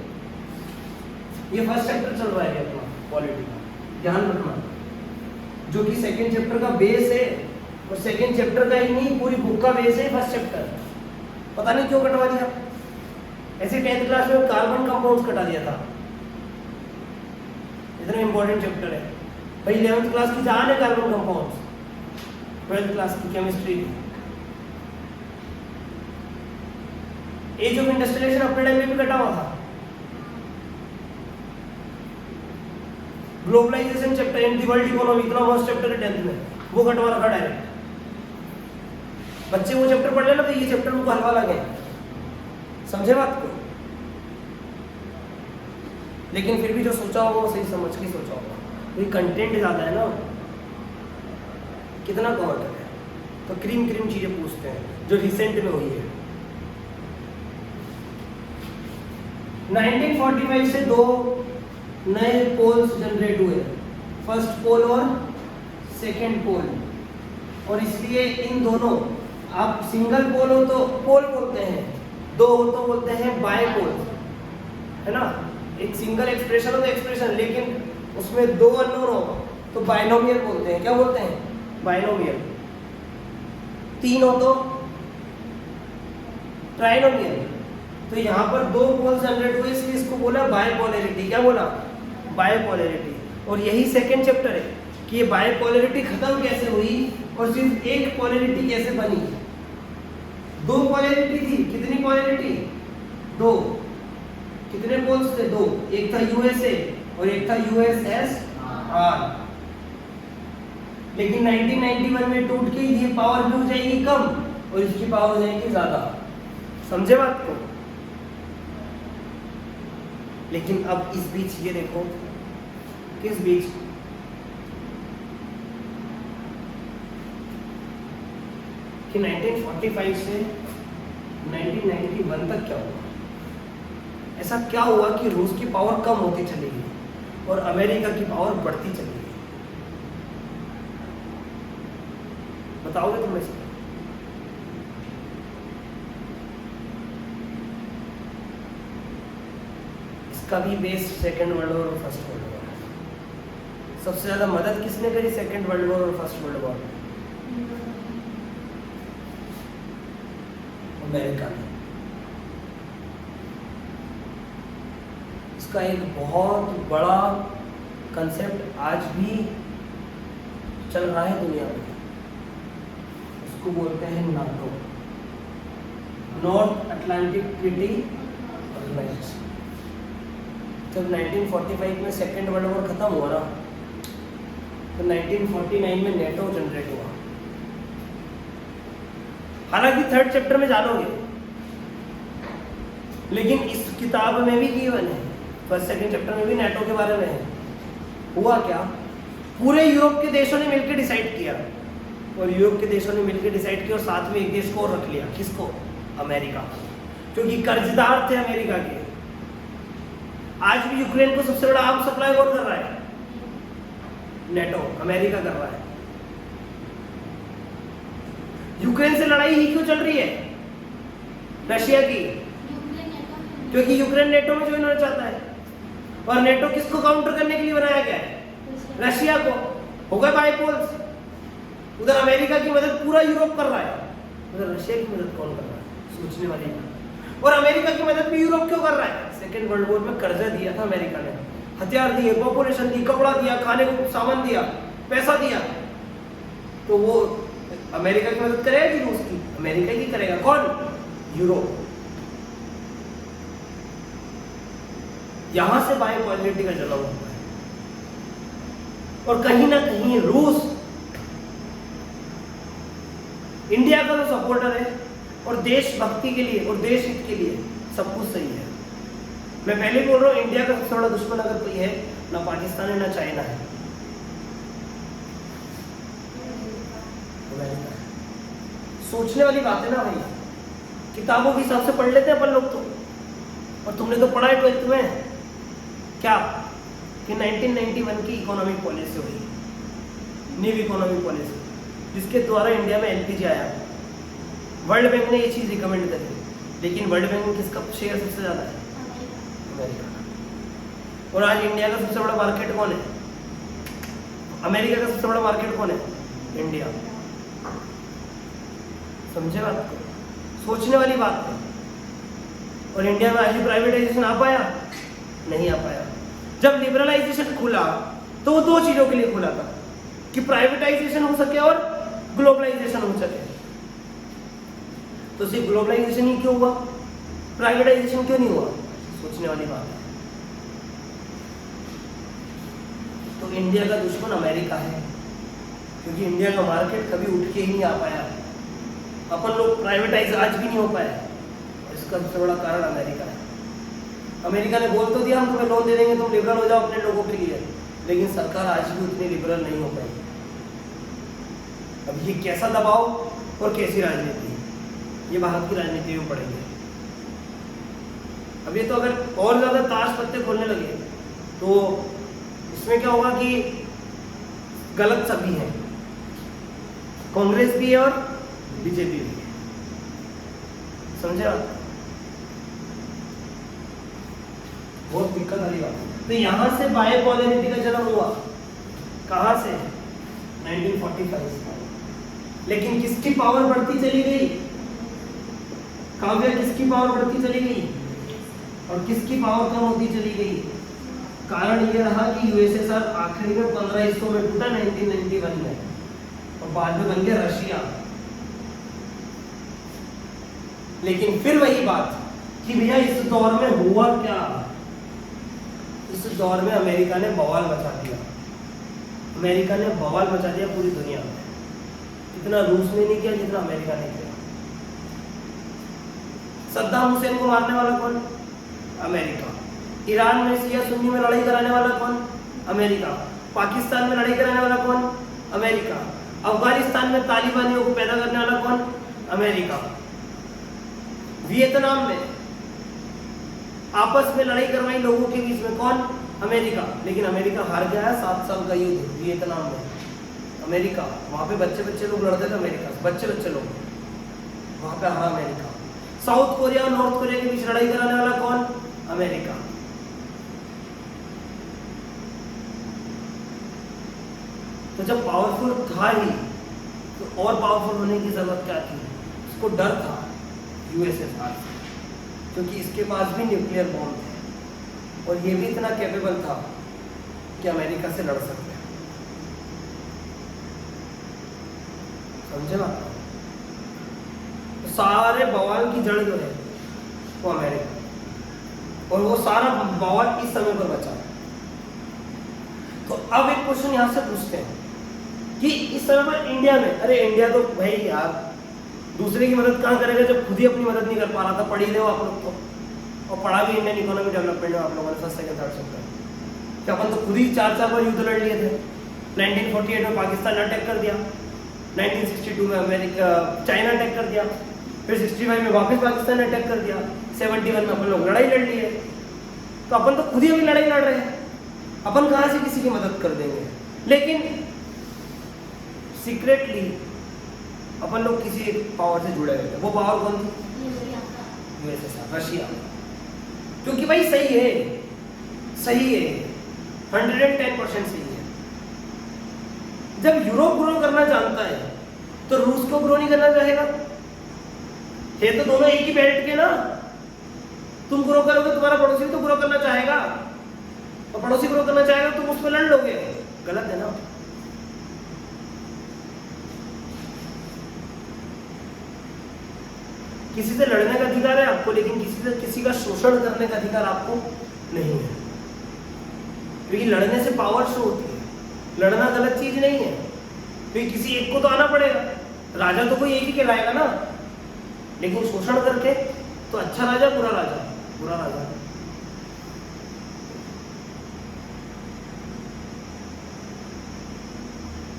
ये फर्स्ट चैप्टर चल रहा है अपना पॉलिटी का, ध्यान रखना, जो कि सेकंड चैप्टर का बेस है, और सेकंड चैप्टर का ही नहीं पूरी बुक का बेस है फर्स्ट चैप्टर। पता नहीं क्यों कटवा दिया, ऐसे 10th क्लास में कार्बन कंपाउंड्स कटा दिया था, इतना इंपॉर्टेंट चैप्टर है भाई। 11th क्लास की जान है कार्बन कंपाउंड्स, 12th क्लास की केमिस्ट्री की। एज ऑफ इंडस्ट्रियलाइजेशन अपने टाइम में भी कटा हुआ था। Globalisation chapter in the world economy, इतना मस्त चैप्टर है 10th में, वो कटवा रखा डायरेक्ट। बच्चे वो चैप्टर पढ़ लेना तो ये चैप्टर उनको हलवा लगे, समझे बात को। लेकिन फिर भी जो सोचा होगा वो सही समझ के सोचा होगा, क्योंकि कंटेंट ज्यादा है ना, कितना कवर है, तो क्रीम चीजें पूछते हैं जो रिसेंट में हुई है। 1945 से दो नए पोल्स जनरेट हुए, फर्स्ट पोल और सेकेंड पोल, और इसलिए इन दोनों, आप सिंगल पोल हो तो पोल बोलते हैं, दो हो तो बोलते हैं बायपोल, है ना। एक सिंगल एक्सप्रेशन हो तो एक्सप्रेशन, लेकिन उसमें दो अननोन हो तो बाइनोमियल बोलते हैं। क्या बोलते हैं? बाइनोमियल। तीन हो तो ट्राइनोमियल। तो यहाँ पर दो पोल जनरेट हुए, इसलिए इसको बोला बायपोलैरिटी। क्या बोला? बायपोलैरिटी। और यही सेकंड चैप्टर है कि ये बायपोलैरिटी खत्म कैसे हुई और सिर्फ एक पोलैरिटी कैसे बनी। दो पोलैरिटी थी, कितनी पोलैरिटी? दो। कितने पोल्स थे? दो। एक था यूएसए और एक था यूएसएसआर। लेकिन 1991 में टूट के ये पावर भी हो जाएगी कम और इसकी पावर हो जाएगी ज्यादा। समझे बात को? लेकिन अब इस बीच ये देखो, किस बीच कि 1945 से 1991 तक क्या हुआ? ऐसा क्या हुआ कि रूस की पावर कम होती चली गई और अमेरिका की पावर बढ़ती चली गई? बताओगे तुम ऐसे? इसका भी बेस सेकेंड वर्ल्ड वॉर और फर्स्ट वर्ल्ड वॉर। सबसे ज्यादा मदद किसने करी सेकेंड वर्ल्ड वॉर और फर्स्ट वर्ल्ड वॉर? अमेरिका ने। इसका एक बहुत बड़ा कंसेप्ट आज भी चल रहा है दुनिया में, उसको बोलते हैं NATO, north Atlantic treaty organisation. जब 1945 में सेकेंड वर्ल्ड वॉर खत्म हुआ ना, तो 1949 में नेटो जनरेट हुआ। हालांकि थर्ड चैप्टर में जानोगे, लेकिन इस किताब में भी गिवन है, फर्स्ट सेकंड चैप्टर में भी नेटो के बारे में है। हुआ क्या? पूरे यूरोप के देशों ने मिलकर डिसाइड किया, और यूरोप के देशों ने मिलकर डिसाइड किया और साथ में एक देश को और रख लिया। किसको? अमेरिका, क्योंकि कर्जदार थे अमेरिका के। आज भी यूक्रेन को सबसे बड़ा आर्म सप्लाई कौन कर रहा है? नेटो, अमेरिका कर रहा है। यूक्रेन से लड़ाई ही क्यों चल रही है रशिया की? क्योंकि यूक्रेन नेटो में ज्वाइन होना चाहता है, और नेटो किसको काउंटर करने के लिए बनाया गया है? रशिया को। हो गए बाइपोल्स। उधर अमेरिका की मदद पूरा यूरोप कर रहा है, उधर रशिया की मदद कौन कर रहा है? सोचने वाली बात। और अमेरिका की मदद भी यूरोप क्यों कर रहा है? सेकेंड वर्ल्ड वॉर में कर्जा दिया था अमेरिका ने, हथियार दिए, पॉपुलेशन दी, कपड़ा दिया, खाने को सामान दिया, पैसा दिया। तो वो अमेरिका की मदद करेगा कि रूस की? अमेरिका की करेगा। कौन? यूरोप। यहां से बायोपॉलिटी का जन्म हुआ है। और कहीं ना कहीं रूस इंडिया का तो सपोर्टर है, और देशभक्ति के लिए और देश हित के लिए सब कुछ सही है। मैं पहले बोल रहा हूँ, इंडिया का सबसे बड़ा दुश्मन अगर कोई है, ना पाकिस्तान है ना चाइना है, सोचने वाली बात है ना भाई। किताबों के हिसाब से पढ़ लेते हैं अपन लोग तो, और तुमने तो पढ़ा है 12th में क्या कि 1991 की इकोनॉमिक पॉलिसी हुई, न्यू इकोनॉमिक पॉलिसी, जिसके द्वारा इंडिया में एलपीजी आया। वर्ल्ड बैंक ने ये चीज़ रिकमेंड करी, लेकिन वर्ल्ड बैंक में किसका शेयर सबसे ज़्यादा है? अमेरिका का। और आज इंडिया का सबसे बड़ा मार्केट कौन है? अमेरिका का सबसे बड़ा मार्केट कौन है? इंडिया। समझे बात को? सोचने वाली बात है। और इंडिया में आज भी प्राइवेटाइजेशन आ पाया? नहीं आ पाया। जब लिबरलाइजेशन खुला तो वो दो चीजों के लिए खुला था, कि प्राइवेटाइजेशन हो सके और ग्लोबलाइजेशन हो सके। तो सिर्फ ग्लोबलाइजेशन ही क्यों हुआ, प्राइवेटाइजेशन क्यों नहीं हुआ? सोचने वाली बात है। तो इंडिया का दुश्मन अमेरिका है, क्योंकि इंडिया का मार्केट कभी उठ के ही नहीं आ पाया। अपन लोग प्राइवेटाइज आज भी नहीं हो पाया, इसका सबसे बड़ा कारण अमेरिका है। अमेरिका ने बोल तो दिया हम तुम्हें लोन दे देंगे, तुम लिबरल हो जाओ अपने लोगों के लिए, लेकिन सरकार आज भी उतनी लिबरल नहीं हो पाई। अब ये कैसा दबाव और कैसी राजनीति, ये भारत की राजनीति में पड़ेगी। अब ये तो अगर और ज्यादा ताश पत्ते खोलने लगे तो इसमें क्या होगा कि गलत सभी है, कांग्रेस भी है और बीजेपी भी है। समझे आप? बहुत दिक्कत वाली बात है। तो यहां से बायपोलैरिटी का जन्म हुआ, कहां से? 1945। लेकिन किसकी पावर बढ़ती चली गई? काव्य, किसकी पावर बढ़ती चली गई और किसकी पावर कम होती चली गई? कारण ये रहा कि यूएसएसआर आखिरी में 15 हिस्सों में टूटा 1991 में, और बाद में बन गया रशिया। लेकिन फिर वही बात कि भैया इस दौर में हुआ क्या? इस दौर में अमेरिका ने बवाल मचा दिया। अमेरिका ने बवाल मचा दिया पूरी दुनिया में। इतना रूस ने नहीं किया जितना अमेरिका ने किया। सद्दाम हुसैन को मारने वाला कौन? अमेरिका। ईरान में शिया सुन्नी में लड़ाई कराने वाला कौन? अमेरिका। पाकिस्तान में लड़ाई कराने वाला कौन? अमेरिका। अफगानिस्तान में तालिबानियों को पैदा करने वाला कौन? अमेरिका। वियतनाम में आपस में लड़ाई करवाई लोगों के बीच में कौन? अमेरिका। लेकिन अमेरिका हार गया है 7 साल का युद्ध वियतनाम में। अमेरिका, वहां पे बच्चे लोग लड़ते थे अमेरिका से, बच्चे लोग वहां पे हारा अमेरिका। साउथ कोरिया और नॉर्थ कोरिया के बीच लड़ाई कराने वाला कौन? अमेरिका। तो जब पावरफुल था ही तो और पावरफुल होने की जरूरत क्या थी? उसको डर था यूएसएसआर से, क्योंकि इसके पास भी न्यूक्लियर बॉम्ब थे और ये भी इतना कैपेबल था कि अमेरिका से लड़ सकते हैं। समझे ना? तो सारे बवाल की जड़ जो है वो अमेरिका, और वो सारा बवाल इस समय पर बचा। तो अब एक क्वेश्चन यहां से पूछते हैं कि इस समय पर इंडिया में, अरे इंडिया तो भाई यार दूसरे की मदद कहाँ करेगा जब खुद ही अपनी मदद नहीं कर पा रहा था। पढ़ी ले आप लोग तो, और पढ़ा भी इंडियन इकोनॉमी डेवलपमेंट में आप लोगों ने फर्स्ट सेकंड थर्ड चैप्टर। क्या अपन तो खुद ही 4 बार युद्ध लड़ लिए थे। 1948 में पाकिस्तान ने अटैक कर दिया, 1962 में अमेरिका चाइना अटैक कर दिया, फिर 65 में वापस पाकिस्तान ने अटैक कर दिया, 71 में अपन लोग लड़ाई लड़ लिए। तो अपन तो खुद ही अभी लड़ाई लड़ रहे हैं, अपन कहाँ से किसी की मदद कर देंगे? लेकिन सीक्रेटली अपन लोग किसी एक पावर से जुड़े हुए थे। वो पावर कौन थी? USSR, Russia. क्योंकि भाई सही है 110% सही है। जब यूरोप ग्रो करना चाहता है तो रूस को ग्रो नहीं करना चाहेगा? है तो दोनों एक ही बेल्ट के ना। तुम ग्रो करोगे, तुम्हारा पड़ोसी तो ग्रो करना चाहेगा, और पड़ोसी ग्रो करना चाहेगा, तुम उस पर लड़ लोगे। गलत है ना? किसी से लड़ने का अधिकार है आपको, लेकिन किसी का शोषण करने का अधिकार आपको नहीं है। क्योंकि लड़ने से पावर शो होती है, लड़ना गलत चीज नहीं है। क्योंकि किसी एक को तो आना पड़ेगा, राजा तो कोई एक ही कहलाएगा ना। लेकिन शोषण करके तो अच्छा राजा बुरा राजा, बुरा राजा।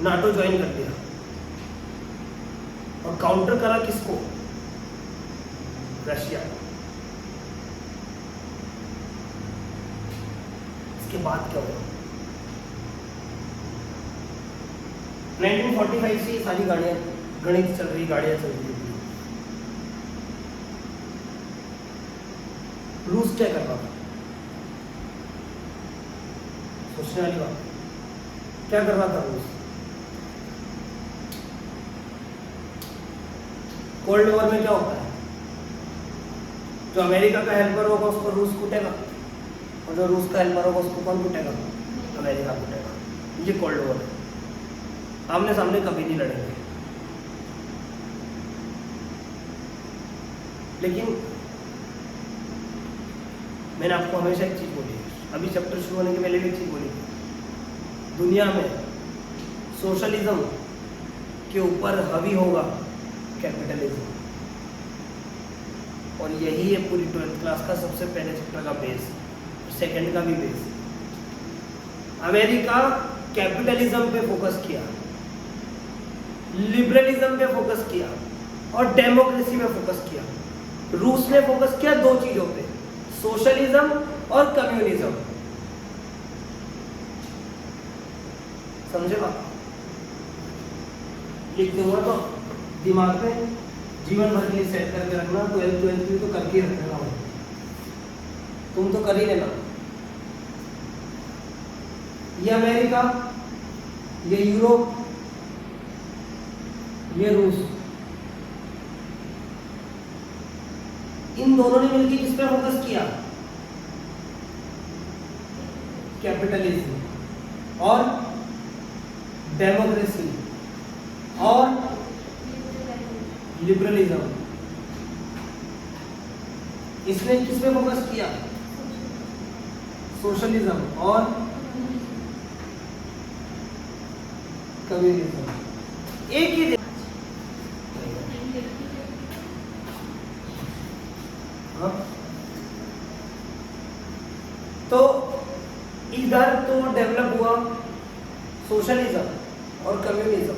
नाटो ज्वाइन कर दिया और काउंटर करा किसको? रशिया। इसके बाद क्या हुआ? 1945 से सारी गाड़ियां गणित चल रही, गाड़ियां चल रही थी। रूस क्या कर रहा था? सोचने वाली बात, क्या कर रहा था रूस? कोल्ड वॉर में क्या होता है? जो अमेरिका का हेल्पर होगा उसको रूस कूटेगा, और जो रूस का हेल्पर होगा उसको कौन कूटेगा? अमेरिका कूटेगा। ये कोल्ड वॉर है। आमने सामने कभी नहीं लड़ेंगे। लेकिन मैंने आपको हमेशा एक चीज बोली, अभी चैप्टर शुरू होने के पहले भी एक चीज बोली, दुनिया में सोशलिज्म के ऊपर हावी होगा कैपिटलिज्म, और यही है पूरी 12th क्लास का सबसे पहले चैप्टर का बेस, सेकंड का भी बेस। अमेरिका कैपिटलिज्म पे फोकस किया, लिबरलिज्म पे फोकस किया और डेमोक्रेसी पे फोकस किया। रूस ने फोकस किया दो चीजों पे, सोशलिज्म और कम्युनिज्म। समझे बात? लिख दूंगा तो दिमाग में जीवन भर के लिए सेट करके रखना। 12th भी तो करके ही रखना, तुम तो कर ही लेना। ये अमेरिका, ये यूरोप, ये रूस, इन दोनों ने मिलकर किस पे फोकस किया? कैपिटलिज्म और डेमोक्रेसी और लिबरलिज्म। इसने किस पे फोकस किया? सोशलिज्म और कम्युनिज्म। एक ही तो इधर तो डेवलप हुआ सोशलिज्म और कम्युनिज्म,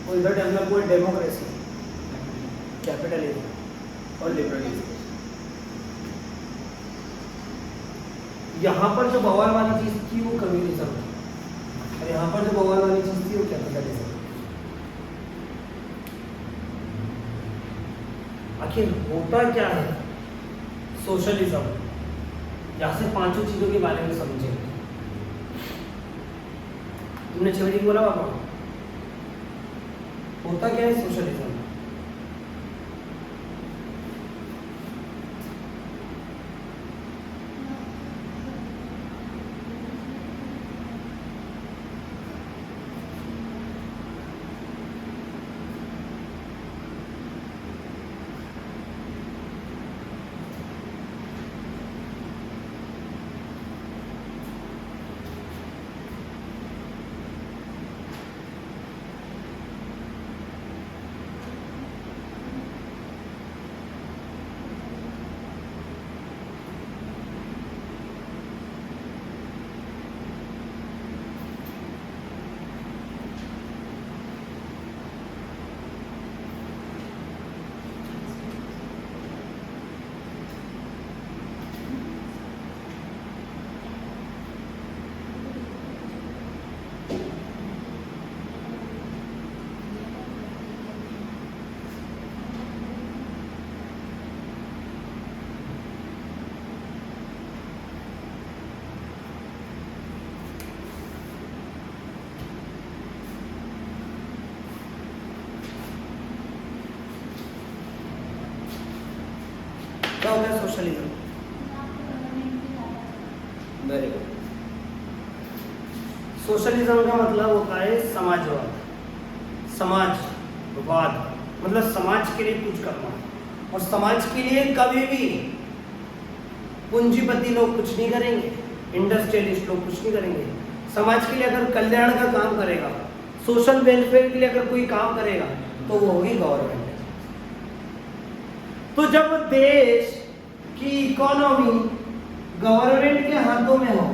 और इधर डेवलप हुआ डेमोक्रेसी, कैपिटलिज्म और लिबरलिज्म। यहाँ पर जो बवाल वाली चीज थी वो कम्युनिज्म थी, और यहाँ पर जो बवाल वाली चीज थी वो कैपिटलिज्म। आखिर होता क्या है सोशलिज्म? यहाँ से पांचों चीजों के बारे में समझे। तुमने छवि बोला बाबा, होता क्या है सोशलिज्म? क्या होता है सोशलिज्म? Very good. सोशलिज्म का मतलब होता है समाजवाद। समाजवाद मतलब समाज के लिए कुछ करना, और समाज के लिए कभी भी पूंजीपति लोग कुछ नहीं करेंगे, इंडस्ट्रियलिस्ट लोग कुछ नहीं करेंगे। समाज के लिए अगर कल्याण का काम करेगा, सोशल वेलफेयर के लिए अगर कोई काम करेगा, तो वो होगी गवर्नमेंट। तो जब देश की इकोनॉमी गवर्नमेंट के हाथों में हो,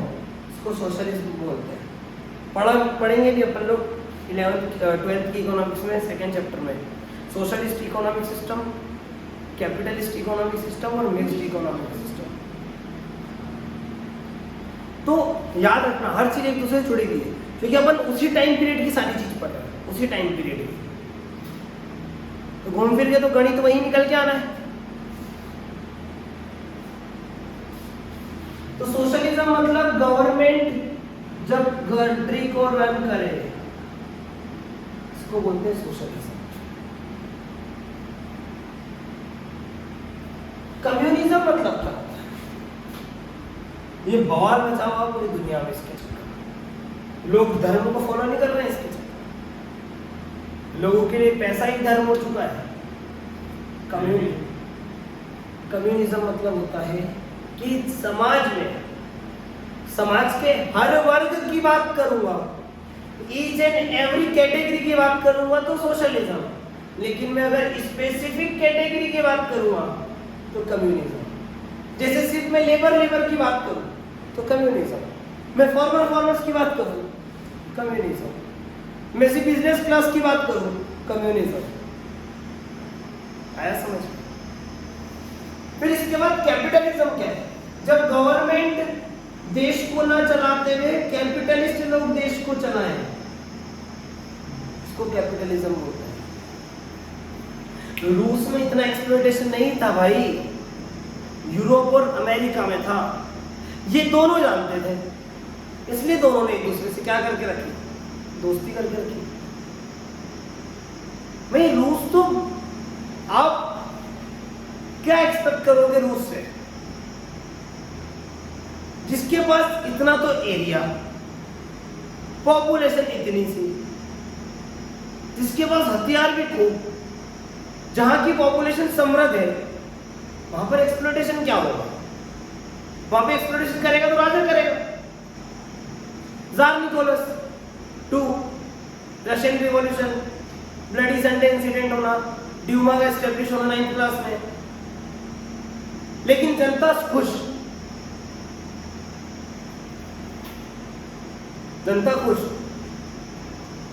इसको सोशलिज्म बोलते हैं। पढ़ेंगे भी अपन लोग 12th की इकोनॉमिक्स में सेकेंड चैप्टर में, socialist economic system, capitalist economic system और मिक्स्ड इकोनॉमिक सिस्टम। तो याद रखना, हर चीज एक दूसरे से जुड़ी हुई है, क्योंकि अपन उसी टाइम पीरियड की सारी चीज पढ़ रहे हैं, उसी टाइम पीरियड की। तो घूम फिर के तो गणित वही निकल के आना है। तो सोशलिज्म मतलब गवर्नमेंट जब कंट्री को रन करे, इसको बोलते हैं सोशलिज्म। कम्युनिज्म मतलब क्या होता है? ये बवाल मचा हुआ पूरी दुनिया में इसके चक्कर। लोग धर्म को फॉलो नहीं कर रहे हैं इसके चक्कर। लोगों के लिए पैसा ही धर्म हो चुका है। कम्युनिज्म मतलब होता है कि समाज में, समाज के हर वर्ग की बात करूंगा, ईच एंड एवरी कैटेगरी की बात करूंगा तो सोशलिज्म, लेकिन मैं अगर स्पेसिफिक कैटेगरी की बात करूंगा तो कम्युनिज्म। जैसे सिर्फ मैं लेबर की बात करूं तो कम्युनिज्म, मैं फार्मर्स की बात करूं कम्युनिज्म, मैं सिर्फ बिजनेस क्लास की बात करूं कम्युनिज्म। आया समझ? फिर इसके बाद कैपिटलिज्म क्या है? जब गवर्नमेंट देश को ना चलाते हुए कैपिटलिस्ट लोग देश को चलाएं, इसको कैपिटलिज्म बोलते हैं। रूस में इतना एक्सप्लॉयटेशन नहीं था भाई, यूरोप और अमेरिका में था। ये दोनों जानते थे, इसलिए दोनों ने एक दूसरे से क्या करके रखी? दोस्ती करके रखी। भाई रूस तो, आप क्या एक्सपेक्ट करोगे रूस से, जिसके पास इतना तो एरिया, पॉपुलेशन इतनी सी, जिसके पास हथियार भी खूब, जहां की पॉपुलेशन समृद्ध है, वहां पर एक्सप्लॉयटेशन क्या होगा? वहां पे एक्सप्लॉयटेशन करेगा तो राजा करेगा। Tsar Nicholas two, Russian revolution, bloody Sunday incident होना, ड्यूमा का एस्टेब्लिश होना 9th क्लास में, लेकिन जनता खुश, जनता खुश,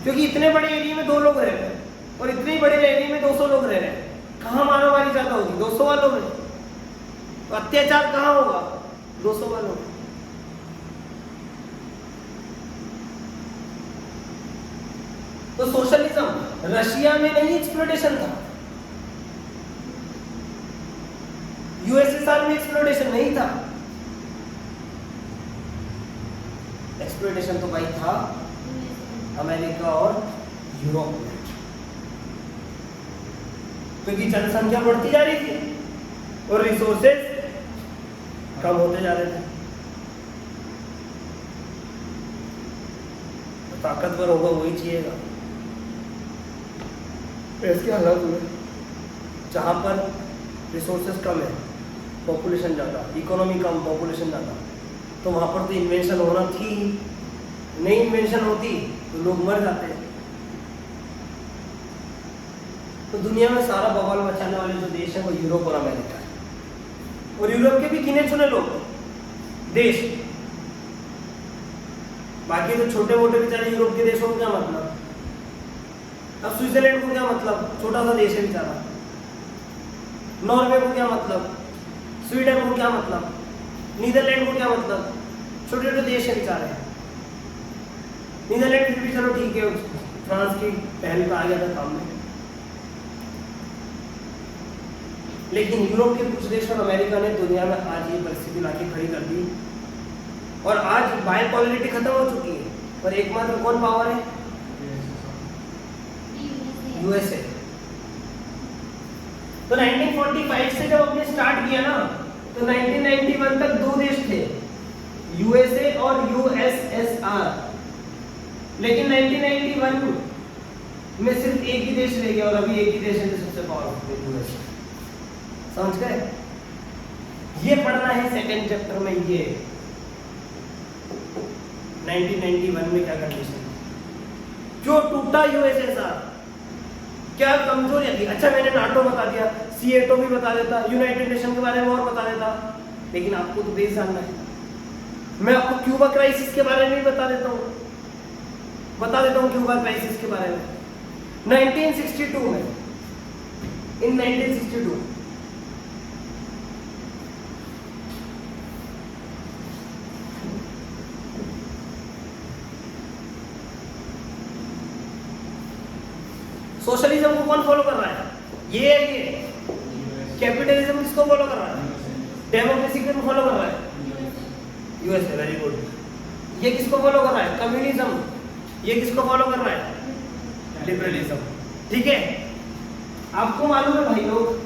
क्योंकि इतने बड़े एरिया में 2 लोग रह रहे हैं और इतने बड़े एरिया में 200 लोग रह रहे हैं। कहां मारामारी ज्यादा होगी? 200 वालों में। तो अत्याचार कहां होगा? 200 वालों में। तो सोशलिज्म रशिया में नहीं एक्सप्लॉयटेशन था, यूएसएसआर में एक्सप्लॉयटेशन नहीं था। एक्सप्लॉयटेशन तो भाई था अमेरिका और यूरोप में, क्योंकि जनसंख्या बढ़ती जा रही थी और रिसोर्सेज कम होते जा रहे थे। तो ताकतवर होगा वही चाहिएगा। इसके हालात हुए जहां पर रिसोर्सेज कम है, पॉपुलेशन ज़्यादा, इकोनॉमी कम, पॉपुलेशन ज़्यादा, तो वहाँ पर तो इन्वेंशन होना थी। नहीं इन्वेंशन होती तो लोग मर जाते हैं। तो दुनिया में सारा बवाल मचाने वाले जो देश है वो यूरोप और अमेरिका है। और यूरोप के भी गिने चुने लोग देश, बाकी तो छोटे मोटे बेचारे यूरोप के देशों को क्या मतलब? अब स्विट्जरलैंड को क्या मतलब? छोटा सा देश है बेचारा। नॉर्वे को क्या मतलब? स्वीडन को क्या मतलब? नीदरलैंड को क्या मतलब? छोटे छोटे देश है बेचारे। नीदरलैंड फिर भी चलो ठीक है, फ्रांस की पहल पर आ गया था काम में, लेकिन यूरोप के कुछ देश और अमेरिका ने दुनिया में आज ये परिस्थिति लाके खड़ी कर दी। और आज बाइपोलरिटी खत्म हो चुकी है और एकमात्र कौन पावर है? यूएसए। तो 1945 से जब हमने स्टार्ट किया ना, तो 1991 तक 2 देश थे, यूएसए और यूएसएसआर। लेकिन 1991 में सिर्फ एक ही देश रह गया और अभी एक ही देश है जो सबसे पावरफुल, यूएसए। समझ गए? ये पढ़ना है सेकंड चैप्टर में। ये 1991 में क्या कंडीशन, जो टूटा यूएसएसआर, क्या कमजोरियां थी। अच्छा मैंने नाटो बता दिया, सीएटो भी बता देता, यूनाइटेड नेशन के बारे में और बता देता, लेकिन आपको तो बेस जानना है। मैं आपको क्यूबा क्राइसिस के बारे में भी बता देता हूँ क्यूबा क्राइसिस के बारे में 1962 में, इन 1962 सोशलिज्म को कौन फॉलो कर रहा है? ये कैपिटलिज्म किसको फॉलो कर रहा है? डेमोक्रेसी को फॉलो कर रहा है। USA, very good. ये किसको फॉलो कर रहा है? कम्युनिज्म। ये किसको फॉलो कर रहा है? लिबरलिज्म। ठीक है, आपको मालूम है भाई लोग,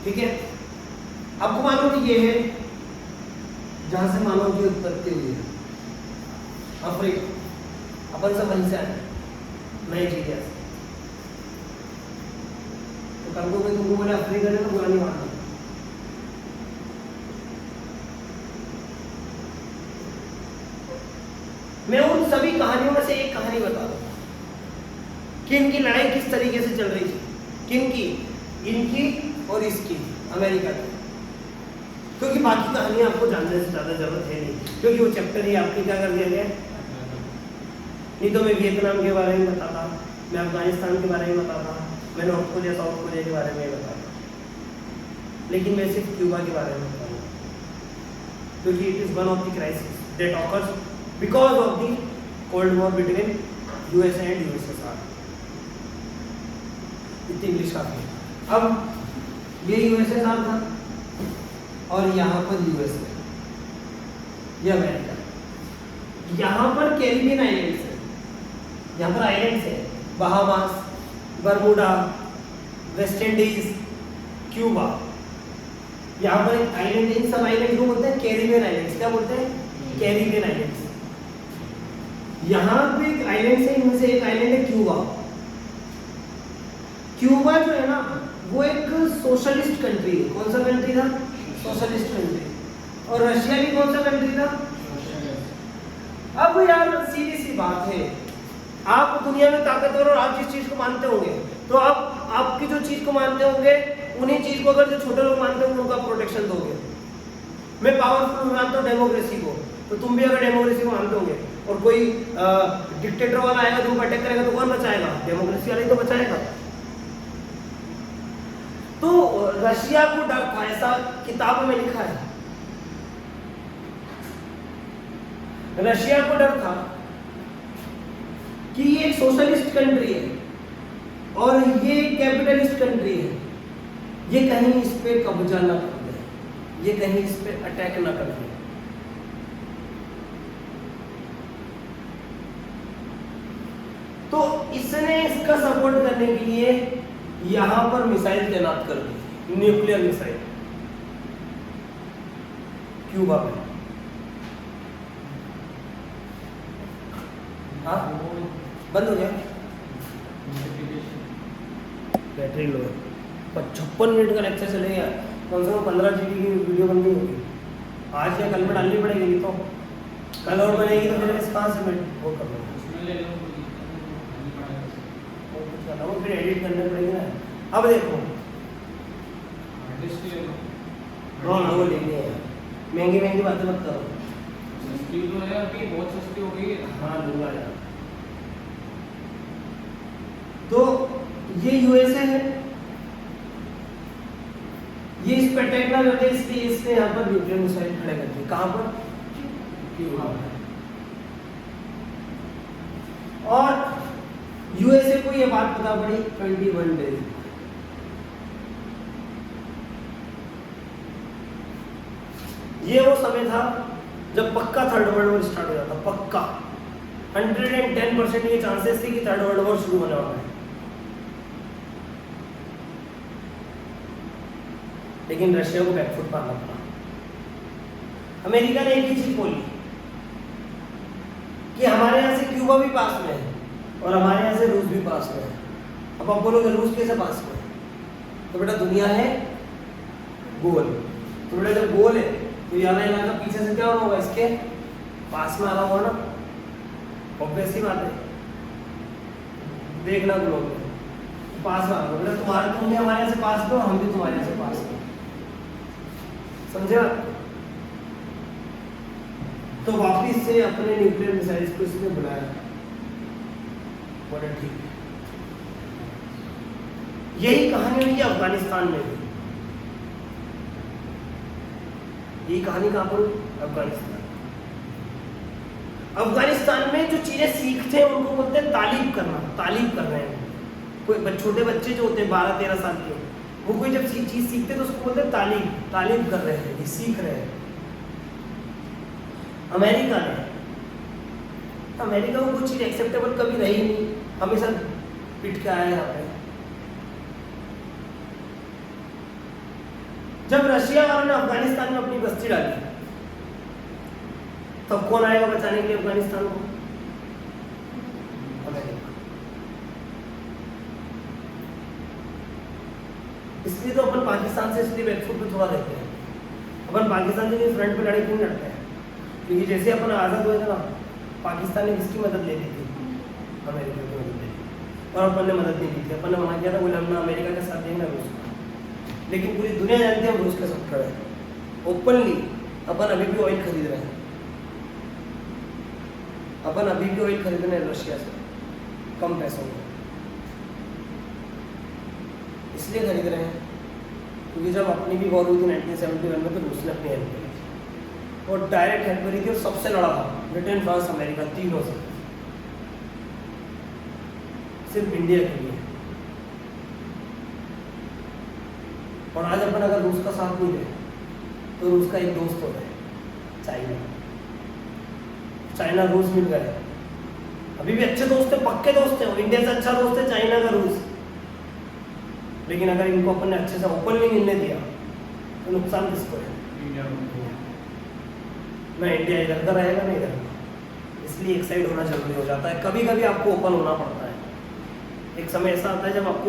ठीक है, आपको मालूम है ये है जहां से मानव की उत्पत्ति हुई है, अफ्रीका। अपन सब वहीं से आए, नाइजीरिया से। तो कल को कोई तुमको बोले अफ्रीका है तो बुरा नहीं मानना। मैं उन सभी कहानियों में से एक कहानी बता दूं कि इनकी लड़ाई किस तरीके से चल रही थी, किनकी, इनकी और इसकी, अमेरिका की। क्योंकि बाकी कहानियां आपको जानने से ज्यादा जरूरत है नहीं, क्योंकि वो चैप्टर ही आपके क्या कर दिया गया। नहीं तो मैं वियतनाम के बारे में बताता, मैं अफगानिस्तान के बारे में बताता, मैं नॉर्थ कोरिया साउथ कोरिया के बारे में बताता, लेकिन मैं सिर्फ क्यूबा के बारे में बताऊंगा, क्योंकि it is one of the crisis that occurs because of the cold war between USA and USSR. इतनी इंग्लिश काफी है। अब ये यूएसएसआर था और यहाँ पर यूएसए, ये अमेरिका। यहाँ पर कैरिबियन आइलैंड्स है, यहाँ पर आइलैंड्स है, Bahamas, Bermuda, West Indies, Cuba. यहाँ पर एक आइलैंड है, इन सब आइलैंड को बोलते हैं कैरिबियन आइलैंड्स। क्या बोलते हैं? Caribbean islands. यहाँ पे एक आइलैंड है, इनमें से एक आइलैंड है क्यूबा। क्यूबा जो है ना वो एक सोशलिस्ट कंट्री है। कौन सा कंट्री था? Socialist country. और रशिया भी कौन सा कंट्री था? अब यार सीधी सी बात है, आप दुनिया में ताकतवर और आप जिस चीज को मानते होंगे, तो आप आपकी जो चीज को मानते होंगे उन्हीं चीज को अगर जो छोटे लोग मानते होंगे उनका प्रोटेक्शन दोगे। मैं पावरफुल मानता हूँ डेमोक्रेसी को, तो तुम भी अगर डेमोक्रेसी को मानते होंगे और कोई डिक्टेटर वाला आएगा तुमको अटैक करेगा तो कौन बचाएगा? डेमोक्रेसी वाला ही तो बचाएगा। तो रशिया को डर था, ऐसा किताब में लिखा है, रशिया को डर था कि ये एक सोशलिस्ट कंट्री है और ये कैपिटलिस्ट कंट्री है, ये कहीं इस पे कब्जा ना कर दे, ये कहीं इस पे अटैक ना कर दे। तो इसने इसका सपोर्ट करने के लिए यहां पर मिसाइल तैनात कर दी, न्यूक्लियर मिसाइल क्यूबा में। हाँ बंद हो गया, बैटरी लो। 56 मिनट का लेक्चर चलेगा, कम से कम 15 GB की वीडियो बननी होगी आज या कल में डालनी पड़ेगी, नहीं तो कल और बनेगी तो फिर कहाँ से मैं वो कर लूँगा, वो फिर एडिट करने पड़ेगी ना। अब देखो हाँ वो लेनी है, महंगी महंगी बातें मत करो। सस्ती तो है अभी, बहुत सस्ती हो गई है। हाँ लूँगा यार। तो ये यूएसए है, ये इस पर अटैक ना करते इसलिए इसने यहाँ पर न्यूक्लियर मिसाइल खड़े कर दिए। कहाँ पर? और यूएसए को ये बात पता पड़ी 21 डेज। ये वो समय था जब पक्का थर्ड वर्ल्ड वॉर स्टार्ट हो जाता, पक्का 110% ये चांसेस थे कि थर्ड वर्ल्ड वॉर शुरू होने वाला है। लेकिन रशिया को बैकफुट पाना पड़ा। अमेरिका ने एक ही चीज बोली कि हमारे यहाँ से क्यूबा भी पास में है और हमारे यहाँ से रूस भी पास में है। अब आप बोलोगे रूस कैसे पास में है? तो बेटा दुनिया है गोल, तो बेटा जब गोल है तो याना इलाका पीछे से क्या होगा, इसके पास में आ रहा होगा ना। ऑब्वियस ही बात है। देखना ग्लोब में पास आ गए, तुम्हारे तुम भी हमारे यहाँ से पास दो, हम भी तुम्हारे यहाँ से पास दो, समझे आप? तो वापिस से अपने न्यूक्लियर मिसाइल्स को इसने बुलाया, बोला ठीक है। यही कहानी हुई है अफगानिस्तान में भी। यही कहानी कहां पर हुई? अफगानिस्तान। अफगानिस्तान में जो चीजें सीखते हैं उनको बोलते हैं तालीम करना, तालीम कर रहे हैं। कोई छोटे बच्चे जो होते हैं 12-13 साल के, वो कोई जब चीज सीखते हैं तो उसको बोलते हैं तालीम, तालीम कर रहे हैं, ये सीख रहे हैं। अमेरिका को कोई चीज एक्सेप्टेबल कभी रही नहीं, हमेशा पिट के आया यहाँ पे। जब रशिया वालों ने अफगानिस्तान में अपनी बस्ती डाली, तब कौन आएगा बचाने के लिए अफगानिस्तान को? अमेरिका। इसलिए तो अपन पाकिस्तान से इसलिए बैकफुट पे थोड़ा रहते हैं। अपन पाकिस्तान से फ्रंट पे लड़ाई क्यों लड़ते हैं? क्योंकि जैसे अपन आज़ाद हुए थे ना, पाकिस्तान ने किसकी मदद ले ली थी? अमेरिका की मदद ले ली, और अपन ने मदद नहीं की थी। अपन ने मना किया था, बोले हम ना अमेरिका के साथ देंगे ना रूस का। लेकिन पूरी दुनिया जानती है हम रूस के साथ खड़े हैं ओपनली। अपन अभी भी ऑयल खरीद रहे हैं, अपन अभी भी ऑयल खरीद रहे हैं रशिया से कम पैसों में। इसलिए खरीद रहे हैं क्योंकि जब अपनी भी वॉर हुई थी 1971 में, तो रूस ने अपनी हेल्प करी थी और डायरेक्ट हेल्प करी थी, और सबसे लड़ा था ब्रिटेन, फ्रांस, अमेरिका, तीनों से, सिर्फ इंडिया के लिए। और आज अपन अगर रूस का साथ नहीं दे तो रूस का एक दोस्त होता है चाइना। चाइना रूस मिल गए, अभी भी अच्छे दोस्त है, पक्के दोस्त है। इंडिया से अच्छा दोस्त है चाइना का रूस। लेकिन अगर इनको अपन ने अच्छे से ओपन नहीं मिलने दिया तो नुकसान किसको है? ना इंडिया इधर का रहेगा ना इधर का। इसलिए एक साइड होना जरूरी हो जाता है। कभी कभी आपको ओपन होना पड़ता है। एक समय ऐसा आता है जब आपको